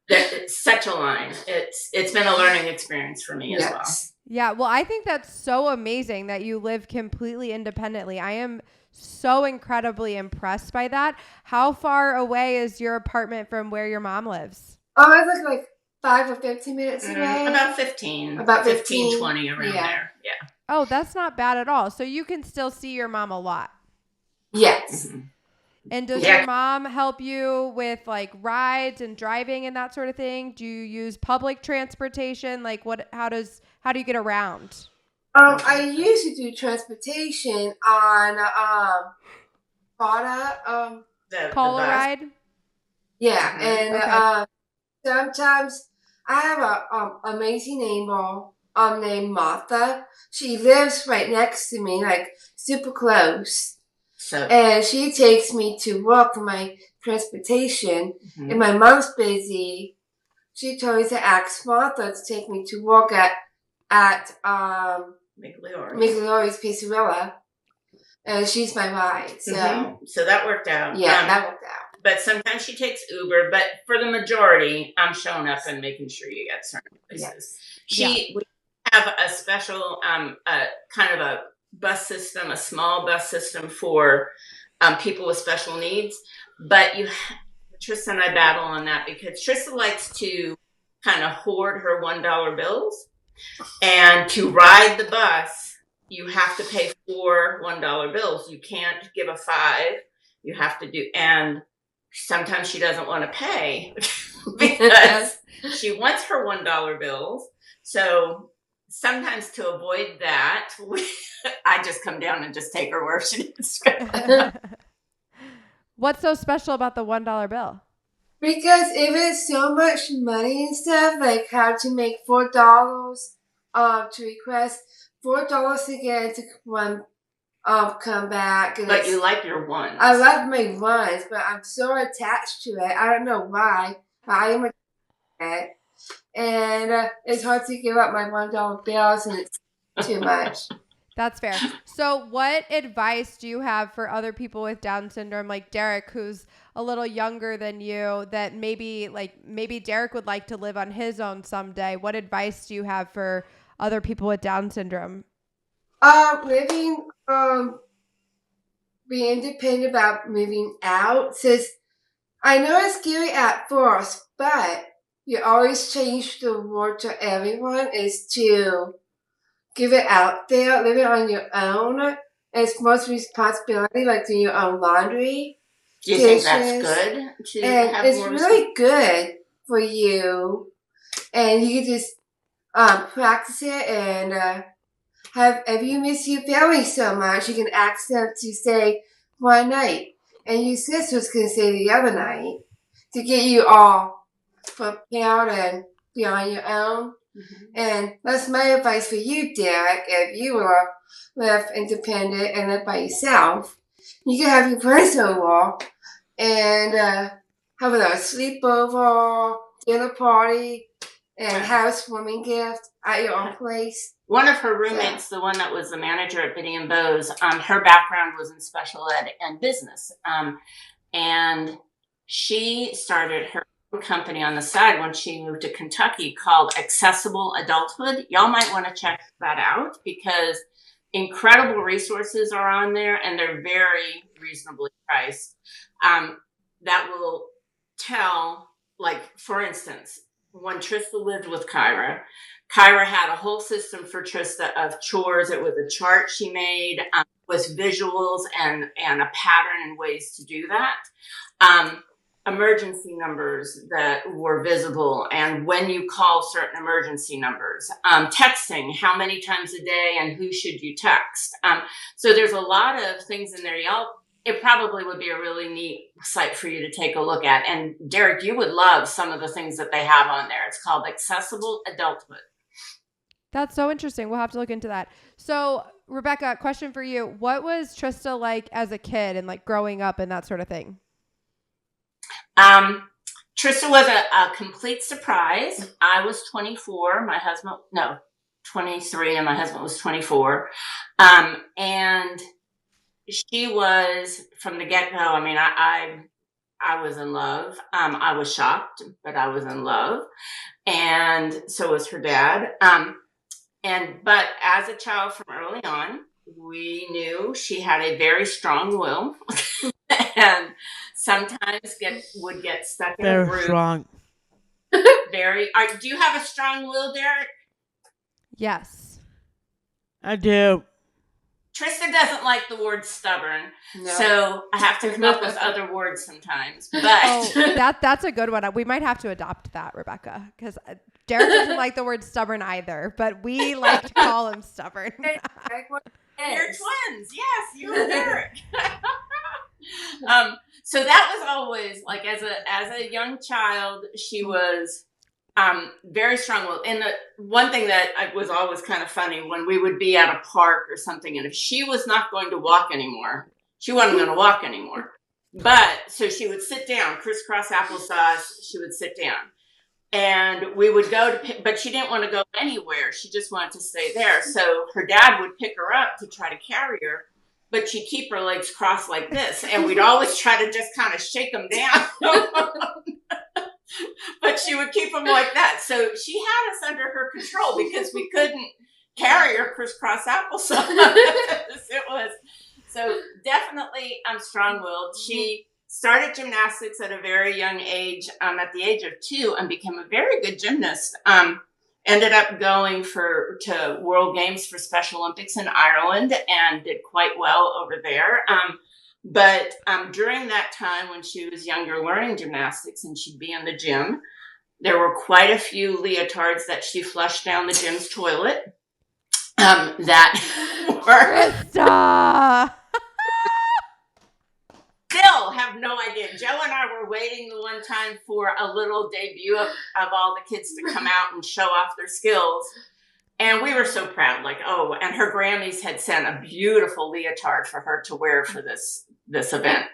it's such a line. It's been a learning experience for me as well. Yeah, well, I think that's so amazing that you live completely independently. I am so incredibly impressed by that. How far away is your apartment from where your mom lives? Oh, I live like 5 or 15 minutes away. About 15. About 15, 20 around there. Yeah. Oh, that's not bad at all. So you can still see your mom a lot. Yes. Mm-hmm. And does your mom help you with like rides and driving and that sort of thing? Do you use public transportation? Like how do you get around? I used to do transportation on Bada, Call a ride? Yeah, and Okay. sometimes I have a amazing neighbor named Martha. She lives right next to me, like super close. And she takes me to work for my transportation. Mm-hmm. And my mom's busy. She told me to ask Martha to take me to work at Migliori's Pizzeria. And she's my ride. So, so that worked out. Yeah, that worked out. But sometimes she takes Uber. But for the majority, I'm showing up and making sure you get certain places. Yes. We have a special kind of a bus system, a small bus system for people with special needs. But Trista and I battle on that because Trista likes to kind of hoard her $1 bills. And to ride the bus, you have to pay 4 $1 bills. You can't give a 5. You have to do, and sometimes she doesn't want to pay because she wants her $1 bills. So sometimes to avoid that, I just come down and just take her where she needs to go. What's so special about the $1 bill? Because if it's so much money and stuff, like how to make $4 to request $4 to get into one come back. And but you like your ones. I love my ones, but I'm so attached to it. I don't know why, but I am attached to it. And it's hard to give up my $1 bills, and it's too much. That's fair. So what advice do you have for other people with Down syndrome, like Derek, who's a little younger than you, that maybe Derek would like to live on his own someday? What advice do you have for other people with Down syndrome? Living, being independent about moving out. Says, I know it's scary at first, but you always change the word to everyone is to give it out there, live it on your own. It's most responsibility, like doing your own laundry. Do you think that's good to and have it's more really good for you. And you can just practice it and if you miss your family so much, you can ask them to stay one night. And your sisters can stay the other night to get you all prepared and be on your own. Mm-hmm. And that's my advice for you, Derek. If you were live independent and live by yourself, you can have your friends over and have a sleepover, dinner party, and housewarming gift at your own place. One of her roommates, the one that was the manager at Biddy and Bowes, her background was in special ed and business. And she started her own company on the side when she moved to Kentucky called Accessible Adulthood. Y'all might want to check that out because incredible resources are on there and they're very reasonably priced. That will tell, like, for instance, when Trista lived with Kyra had a whole system for Trista of chores. It was a chart she made with visuals and a pattern and ways to do that. Emergency numbers that were visible and when you call certain emergency numbers. Texting, how many times a day and who should you text? So there's a lot of things in there. It probably would be a really neat site for you to take a look at. And Derek, you would love some of the things that they have on there. It's called Accessible Adulthood. That's so interesting. We'll have to look into that. So, Rebecca, question for you. What was Trista like as a kid and like growing up and that sort of thing? Trista was a complete surprise. I was 24. 23, and my husband was 24. And she was from the get-go. I mean, I was in love. I was shocked, but I was in love. And so was her dad. But as a child from early on, we knew she had a very strong will and sometimes would get stuck in a groove. Strong. Do you have a strong will, Derek? Yes. I do. Trista doesn't like the word stubborn, so I have to come up with other words sometimes. But that's a good one. We might have to adopt that, Rebecca, because Derek doesn't like the word stubborn either, but we like to call him stubborn. You're twins. Yes, you and Derek. So that was always like as a young child, she was very strong-willed. And the one thing that was always kind of funny when we would be at a park or something, and if she was not going to walk anymore, she wasn't going to walk anymore. But so she would sit down, crisscross applesauce. She would sit down, and we would go to. But she didn't want to go anywhere. She just wanted to stay there. So her dad would pick her up to try to carry her, but she'd keep her legs crossed like this, and we'd always try to just kind of shake them down. But she would keep them like that. So she had us under her control because we couldn't carry her crisscross applesauce. It was so definitely strong-willed. She started gymnastics at a very young age, at the age of 2, and became a very good gymnast. Ended up going to World Games for Special Olympics in Ireland and did quite well over there. But during that time when she was younger learning gymnastics and she'd be in the gym, there were quite a few leotards that she flushed down the gym's toilet that were... Trista! Still have no idea. Joe and I were waiting the one time for a little debut of all the kids to come out and show off their skills. And we were so proud, and her Grammys had sent a beautiful leotard for her to wear for this event.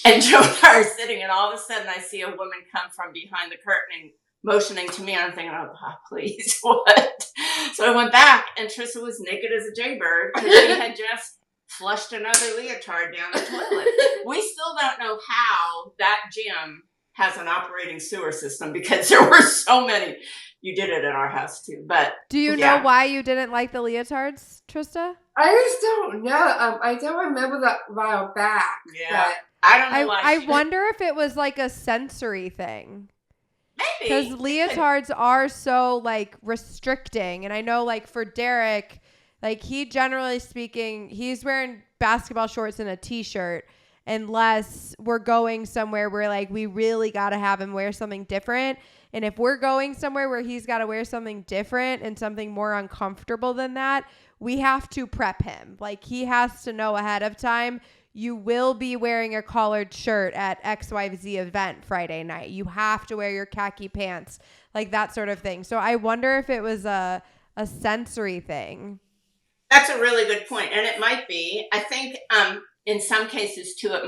And Joe and I are sitting, and all of a sudden I see a woman come from behind the curtain and motioning to me. I'm thinking, oh, please, what? So I went back, and Trista was naked as a jaybird because she had just flushed another leotard down the toilet. We still don't know how that gym has an operating sewer system because there were so many. You did it at our house too, but do you know why you didn't like the leotards, Trista? I just don't know. I don't remember that a while back. Yeah. I don't know why. I wonder if it was like a sensory thing. Maybe. Because leotards are so like restricting. And I know like for Derek, like he generally speaking, he's wearing basketball shorts and a t-shirt unless we're going somewhere where like we really got to have him wear something different. And if we're going somewhere where he's got to wear something different and something more uncomfortable than that, we have to prep him. Like he has to know ahead of time, you will be wearing a collared shirt at XYZ event Friday night. You have to wear your khaki pants, like that sort of thing. So I wonder if it was a sensory thing. That's a really good point. And it might be. I think in some cases too, it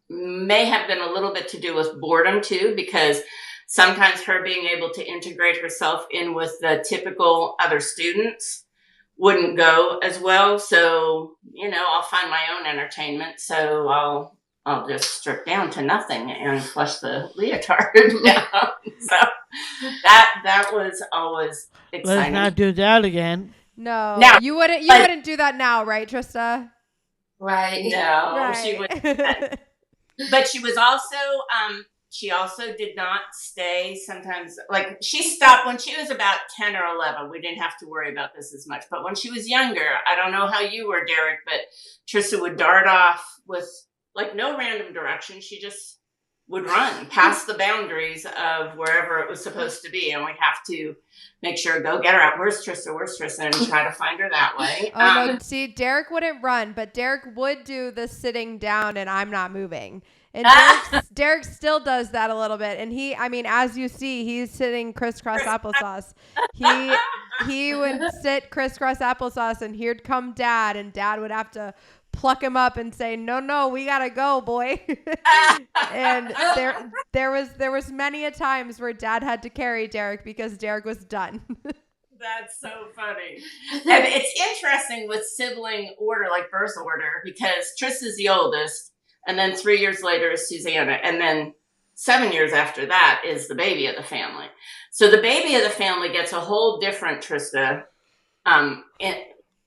may have been a little bit to do with boredom too, because sometimes her being able to integrate herself in with the typical other students wouldn't go as well. So, I'll find my own entertainment. So I'll just strip down to nothing and flush the leotard down. So that was always exciting. Let's not do that again. No, now, you wouldn't do that now, right, Trista? Right. No, right. She wouldn't. But she was also, she also did not stay sometimes, like she stopped when she was about 10 or 11. We didn't have to worry about this as much. But when she was younger, I don't know how you were, Derek, but Trista would dart off with like no random direction. She just would run past the boundaries of wherever it was supposed to be. And we have to make sure, go get her out. Where's Trista? And try to find her that way. No, see, Derek wouldn't run, but Derek would do the sitting down and I'm not moving. And Derek still does that a little bit. And as you see, he's sitting crisscross applesauce. He would sit crisscross applesauce and here'd come Dad, and Dad would have to pluck him up and say, no, we gotta go, boy. And there was many a times where Dad had to carry Derek because Derek was done. That's so funny. And it's interesting with sibling order, like birth order, because Trista's the oldest, and then 3 years later is Susanna, and then 7 years after that is the baby of the family. So the baby of the family gets a whole different Trista,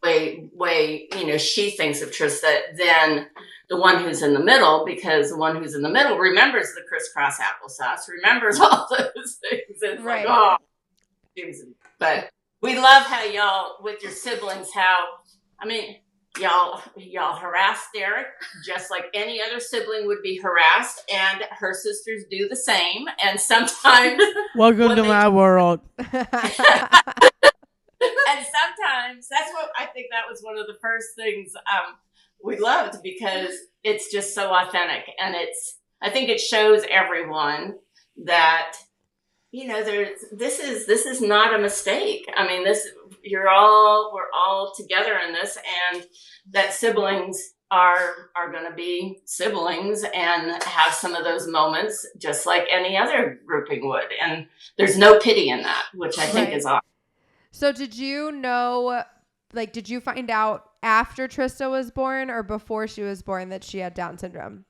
way she thinks of Trista than the one who's in the middle, because the one who's in the middle remembers the crisscross applesauce, remembers all those things. It's right. Like, oh, but we love how y'all, with your siblings, y'all harass Derek just like any other sibling would be harassed, and her sisters do the same. And sometimes welcome to my world. And sometimes that's what I think that was one of the first things we loved, because it's just so authentic, and I think it shows everyone that this is not a mistake. I mean, we're all together in this, and that siblings are going to be siblings and have some of those moments just like any other grouping would, and there's no pity in that, which I think is awesome. So did you know, did you find out after Trista was born or before she was born that she had Down syndrome?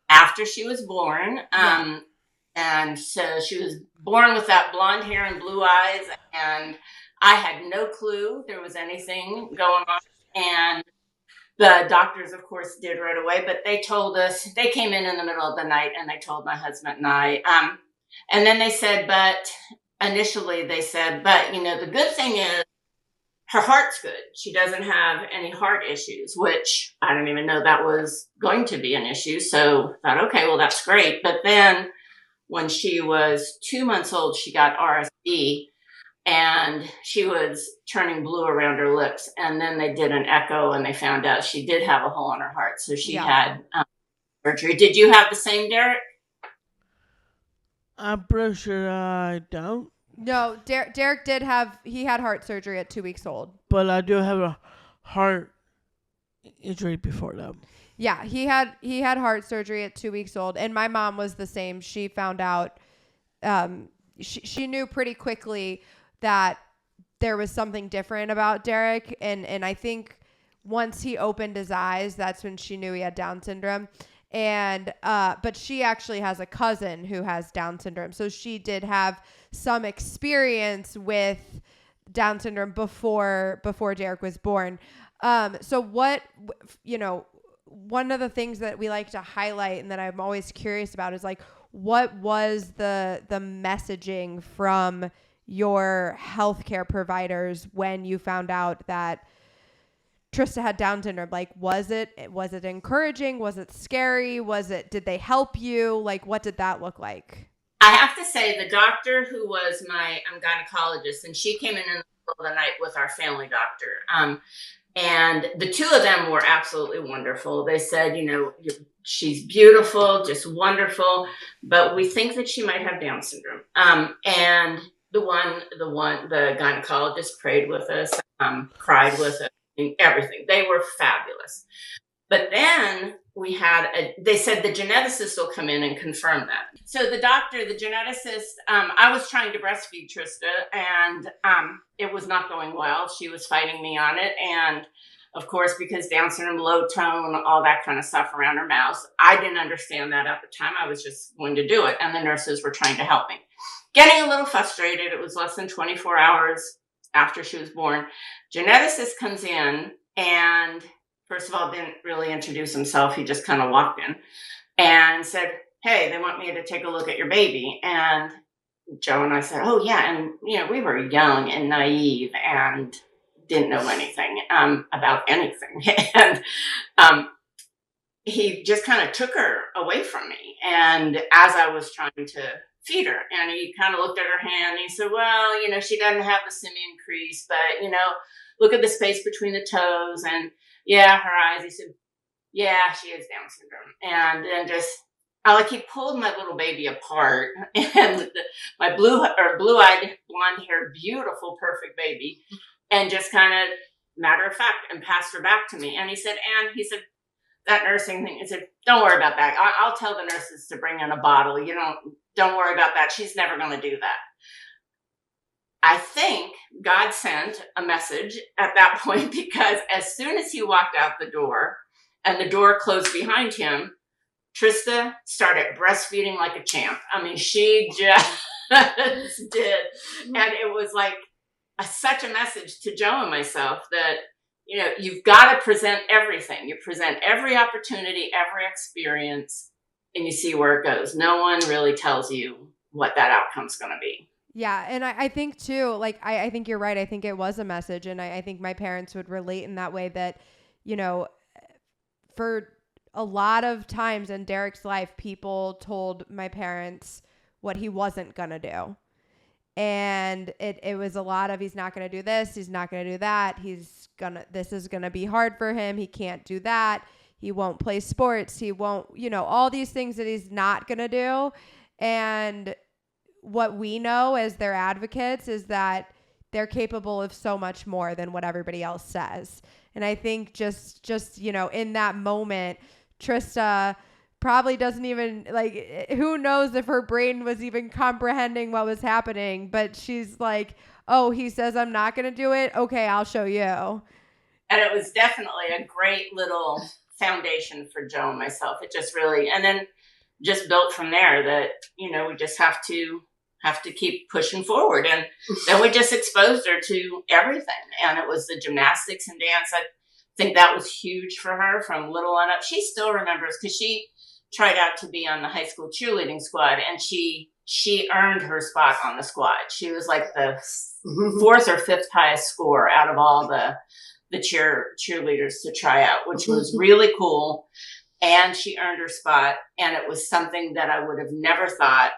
After she was born. And so she was born with that blonde hair and blue eyes, and I had no clue there was anything going on. And the doctors, of course, did right away, but they told us, they came in the middle of the night and they told my husband and I, and then they said, initially they said, the good thing is her heart's good. She doesn't have any heart issues, which I didn't even know that was going to be an issue. So I thought, okay, well, that's great. But then when she was 2 months old, she got RSV, and she was turning blue around her lips. And then they did an echo, and they found out she did have a hole in her heart. So she had surgery. Did you have the same, Derek? I'm pretty sure I don't. No, Derek did he had heart surgery at 2 weeks old. But I do have a heart injury before that. Yeah, he had heart surgery at 2 weeks old, and my mom was the same. She found out she knew pretty quickly that there was something different about Derek. And I think once he opened his eyes, that's when she knew he had Down syndrome. And but she actually has a cousin who has Down syndrome. So she did have some experience with Down syndrome before Derek was born. So what, one of the things that we like to highlight and that I'm always curious about is like, what was the messaging from your healthcare providers when you found out that Trista had Down syndrome? Like, was it encouraging? Was it scary? Did they help you? Like, what did that look like? I have to say the doctor who was my gynecologist, and she came in the middle of the night with our family doctor. And the two of them were absolutely wonderful. They said, she's beautiful, just wonderful, but we think that she might have Down syndrome. And the gynecologist prayed with us, cried with us, everything. They were fabulous. But then they said the geneticist will come in and confirm that. So the geneticist, I was trying to breastfeed Trista, and it was not going well. She was fighting me on it. And of course, because Down syndrome, low tone, all that kind of stuff around her mouth. I didn't understand that at the time. I was just going to do it. And the nurses were trying to help me. Getting a little frustrated. It was less than 24 hours after she was born. Geneticist comes in and first of all, didn't really introduce himself. He just kind of walked in and said, hey, they want me to take a look at your baby. And Joe and I said, oh, yeah. And, we were young and naive and didn't know anything about anything. And he just kind of took her away from me. And as I was trying to feed her, and he kind of looked at her hand and he said, well, she doesn't have the simian crease, but, look at the space between the toes and yeah, her eyes. He said, yeah, she has Down syndrome. And then he pulled my little baby apart and my blue-eyed, blonde-haired, beautiful, perfect baby, and just kind of matter of fact and passed her back to me. And he said, that nursing thing, he said, don't worry about that. I'll tell the nurses to bring in a bottle. Don't worry about that. She's never going to do that. I think God sent a message at that point, because as soon as he walked out the door and the door closed behind him, Trista started breastfeeding like a champ. I mean, she just did. And it was like such a message to Joe and myself that, you've got to present everything. You present every opportunity, every experience, and you see where it goes. No one really tells you what that outcome's going to be. Yeah. And I think too, like, I think you're right. I think it was a message. And I think my parents would relate in that way that, for a lot of times in Derek's life, people told my parents what he wasn't going to do. And it was a lot of, he's not going to do this. He's not going to do that. This is going to be hard for him. He can't do that. He won't play sports. He won't, all these things that he's not going to do. And what we know as their advocates is that they're capable of so much more than what everybody else says. And I think just in that moment, Trista probably doesn't even, like, who knows if her brain was even comprehending what was happening, but she's like, oh, he says I'm not going to do it. Okay, I'll show you. And it was definitely a great little foundation for Joe and myself. It just really, and then just built from there that, we just have to keep pushing forward. And then we just exposed her to everything. And it was the gymnastics and dance. I think that was huge for her from little on up. She still remembers because she tried out to be on the high school cheerleading squad, and she earned her spot on the squad. She was like the fourth or fifth highest score out of all the cheerleaders to try out, which was really cool. And she earned her spot. And it was something that I would have never thought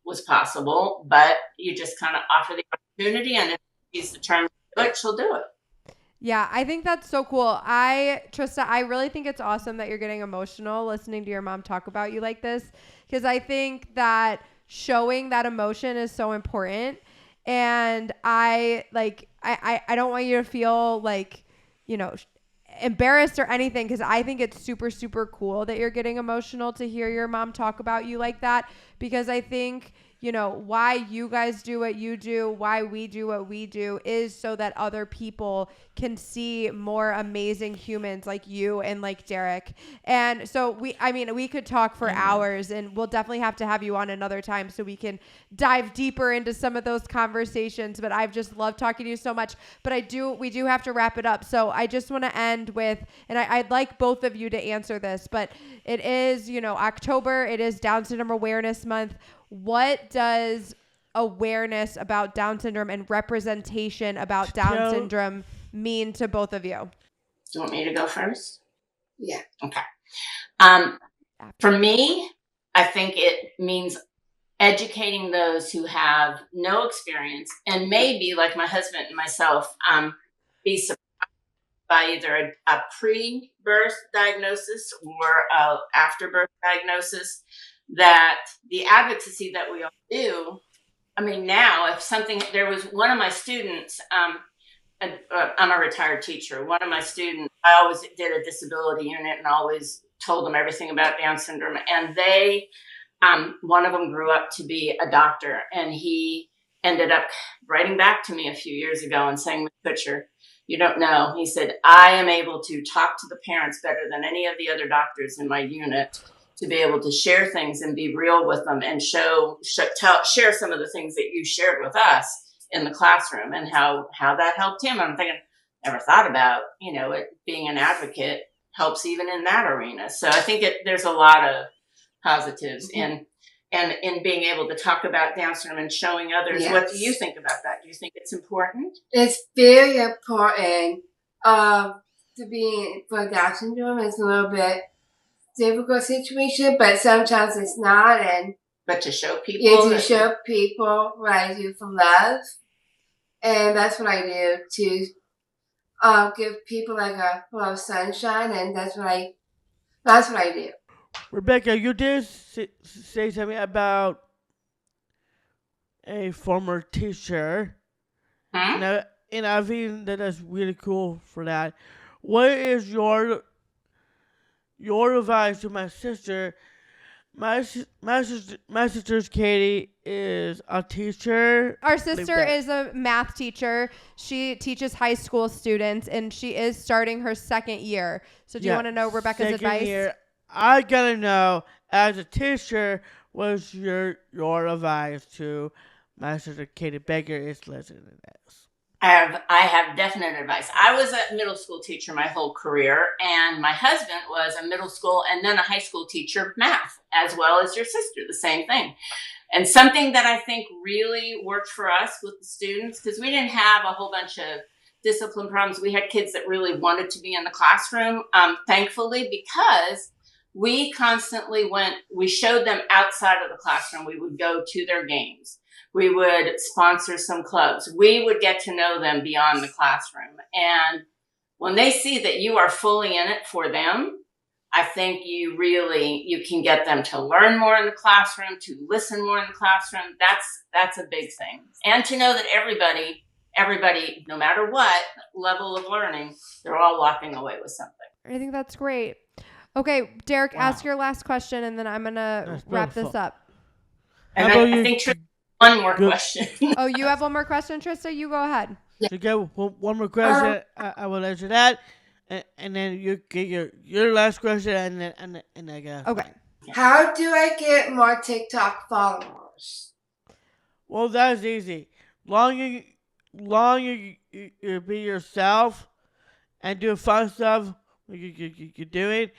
was possible, but you just kind of offer the opportunity, and if she's determined to do it, she'll do it. Yeah, I think that's so cool. Trista, I really think it's awesome that you're getting emotional listening to your mom talk about you like this, because I think that showing that emotion is so important. And I don't want you to feel like, embarrassed or anything, because I think it's super, super cool that you're getting emotional to hear your mom talk about you like that, because I think, why you guys do what you do, why we do what we do is so that other people can see more amazing humans like you and like Derek. And so we could talk for hours, and we'll definitely have to have you on another time so we can dive deeper into some of those conversations. But I've just loved talking to you so much, but we do have to wrap it up. So I just want to end with, and I'd like both of you to answer this, but it is, October, it is Down Syndrome Awareness Month. What does awareness about Down syndrome and representation about Down syndrome mean to both of you? Do you want me to go first? Yeah. Okay. For me, I think it means educating those who have no experience and maybe, like my husband and myself, be surprised by either a pre-birth diagnosis or a after-birth diagnosis, that the advocacy that we all do, now there was one of my students, I'm a retired teacher. One of my students, I always did a disability unit and always told them everything about Down syndrome. And one of them grew up to be a doctor, and he ended up writing back to me a few years ago and saying, "Ms. Kutcher, you don't know." He said, "I am able to talk to the parents better than any of the other doctors in my unit, to be able to share things and be real with them and share some of the things that you shared with us in the classroom," and how that helped him. I'm thinking, never thought about, being an advocate helps even in that arena. So I think there's a lot of positives in being able to talk about Down syndrome and showing others. Yes. What do you think about that? Do you think it's important? It's very important to be for Down syndrome. It's a little bit difficult situation, but sometimes it's not. But to show people. To show people what I do for love. And that's what I do, to give people like a little sunshine, and that's what I do. Rebecca, you did say something about a former teacher. Huh? And I think that's really cool for that. What is your advice to my sister? My sister's Katie is a teacher. Our sister is a math teacher. She teaches high school students, and she is starting her second year. So do you want to know Rebecca's advice? Year. I gotta know, as a teacher, what's your advice to my sister Katie Baker is listening to this? I have definite advice. I was a middle school teacher my whole career, and my husband was a middle school and then a high school teacher of math, as well as your sister, the same thing. And something that I think really worked for us with the students, because we didn't have a whole bunch of discipline problems. We had kids that really wanted to be in the classroom, thankfully, because we constantly we showed them outside of the classroom. We would go to their games. We would sponsor some clubs. We would get to know them beyond the classroom. And when they see that you are fully in it for them, I think you can get them to learn more in the classroom, to listen more in the classroom. That's a big thing. And to know that everybody, no matter what level of learning, they're all walking away with something. I think that's great. Okay, Derek, ask your last question, and then I'm going to wrap this up. And I think one more question. Oh, you have one more question, Trista? You go ahead. You get one more question. I will answer that, and then you get your last question, and I go. Okay. How do I get more TikTok followers? Well, that's easy. Long you be yourself and do fun stuff you're doing,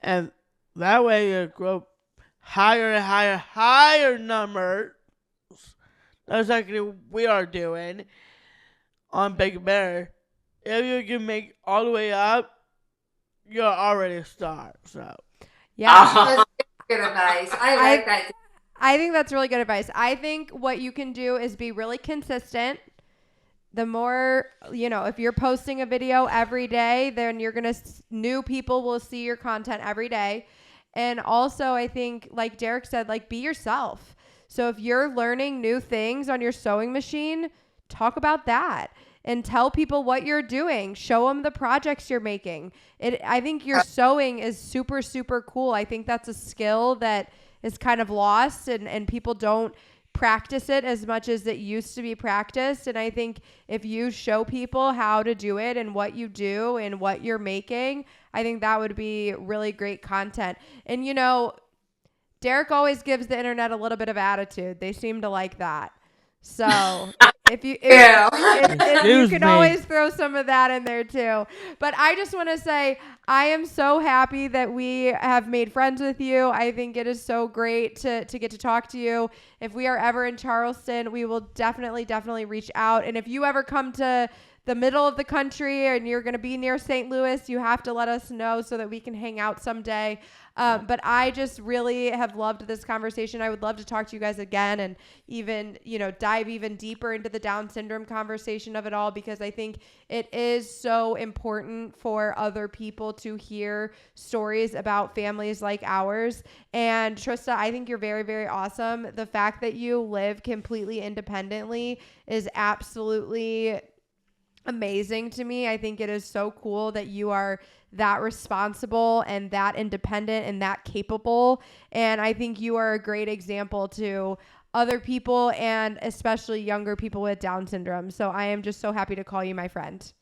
and that way you grow higher and higher numbers. That's exactly what we are doing on Bigger Banter. If you can make all the way up, you're already a star. So, yeah, that's good advice. I like that. I think that's really good advice. I think what you can do is be really consistent. The more, if you're posting a video every day, then new people will see your content every day. And also, I think, like Derek said, be yourself. So if you're learning new things on your sewing machine, talk about that and tell people what you're doing. Show them the projects you're making. I think your sewing is super, super cool. I think that's a skill that is kind of lost, and people don't practice it as much as it used to be practiced. And I think if you show people how to do it and what you do and what you're making, I think that would be really great content. And, you know, Derek always gives the internet a little bit of attitude. They seem to like that. So if you can always throw some of that in there too. But I just want to say I am so happy that we have made friends with you. I think it is so great to get to talk to you. If we are ever in Charleston, we will definitely reach out. And if you ever come to the middle of the country and you're going to be near St. Louis, you have to let us know so that we can hang out someday. But I just really have loved this conversation. I would love to talk to you guys again and even, you know, dive even deeper into the Down syndrome conversation of it all, because I think it is so important for other people to hear stories about families like ours. And Trista, I think you're very, very awesome. The fact that you live completely independently is absolutely amazing to me. I think it is so cool that you are that responsible and that independent and that capable. And I think you are a great example to other people and especially younger people with Down syndrome. So I am just so happy to call you my friend.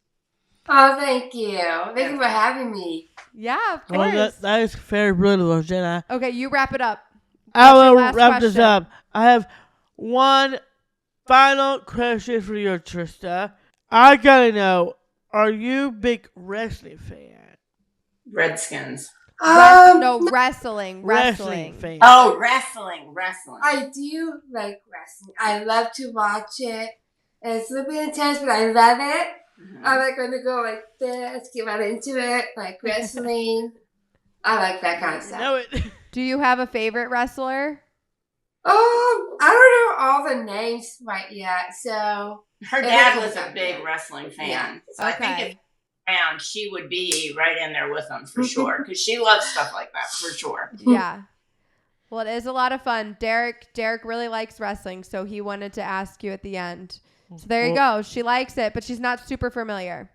Oh, thank you. Thank you for having me. Yeah, of course. Well, that is very brutal, Jenna. Okay, you wrap it up. I will wrap this up. I have one final question for you, Trista. I gotta know, are you a big wrestling fan? Redskins. Wrestling fan. Oh, wrestling. I do like wrestling. I love to watch it. It's a little bit intense, but I love it. Mm-hmm. I like when to go like this, get right into it, like wrestling. I like that kind of stuff. Know it. Do you have a favorite wrestler? I don't know all the names right yet, so... Her dad was a big wrestling fan. Yeah. So okay. I think if around, she would be right in there with them for sure. Because she loves stuff like that for sure. Yeah. Well, it is a lot of fun. Derek really likes wrestling, so he wanted to ask you at the end. So there you go. She likes it, but she's not super familiar.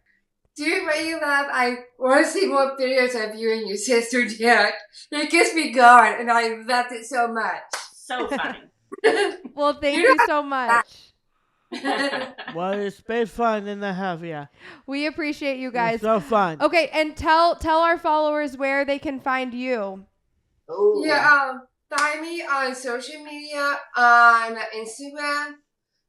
Dude, what you love, I want to see more videos of you and your sister, Derek. It gets me going, and I loved it so much. So funny. Well, thank you so much. Well, it's been fun and a half, yeah. We appreciate you guys. It's so fun. Okay, and tell our followers where they can find you. Oh. Yeah, find me on social media on Instagram.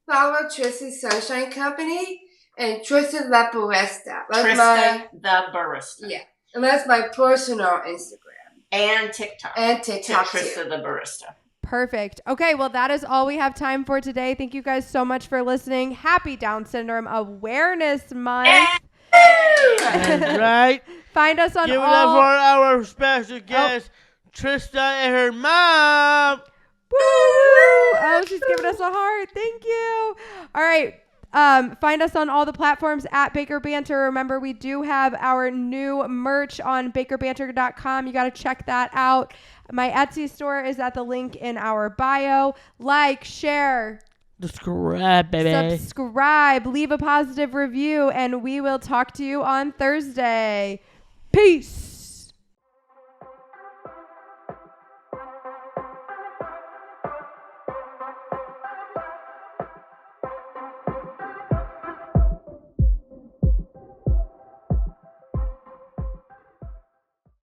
Follow Trista Sunshine Company and Trista the Barista. Trista the Barista. Yeah, and that's my personal Instagram and TikTok. Trista the Barista. Perfect. Okay, well, that is all we have time for today. Thank you guys so much for listening. Happy Down Syndrome Awareness Month. That's right. Find us on Give it up for our special guest, Trista and her mom. Woo! Oh, she's giving us a heart. Thank you. All right. Find us on all the platforms at Baker Banter. Remember, we do have our new merch on bakerbanter.com. You got to check that out. My Etsy store is at the link in our bio. Like, share, subscribe, baby. Subscribe, leave a positive review, and we will talk to you on Thursday. Peace.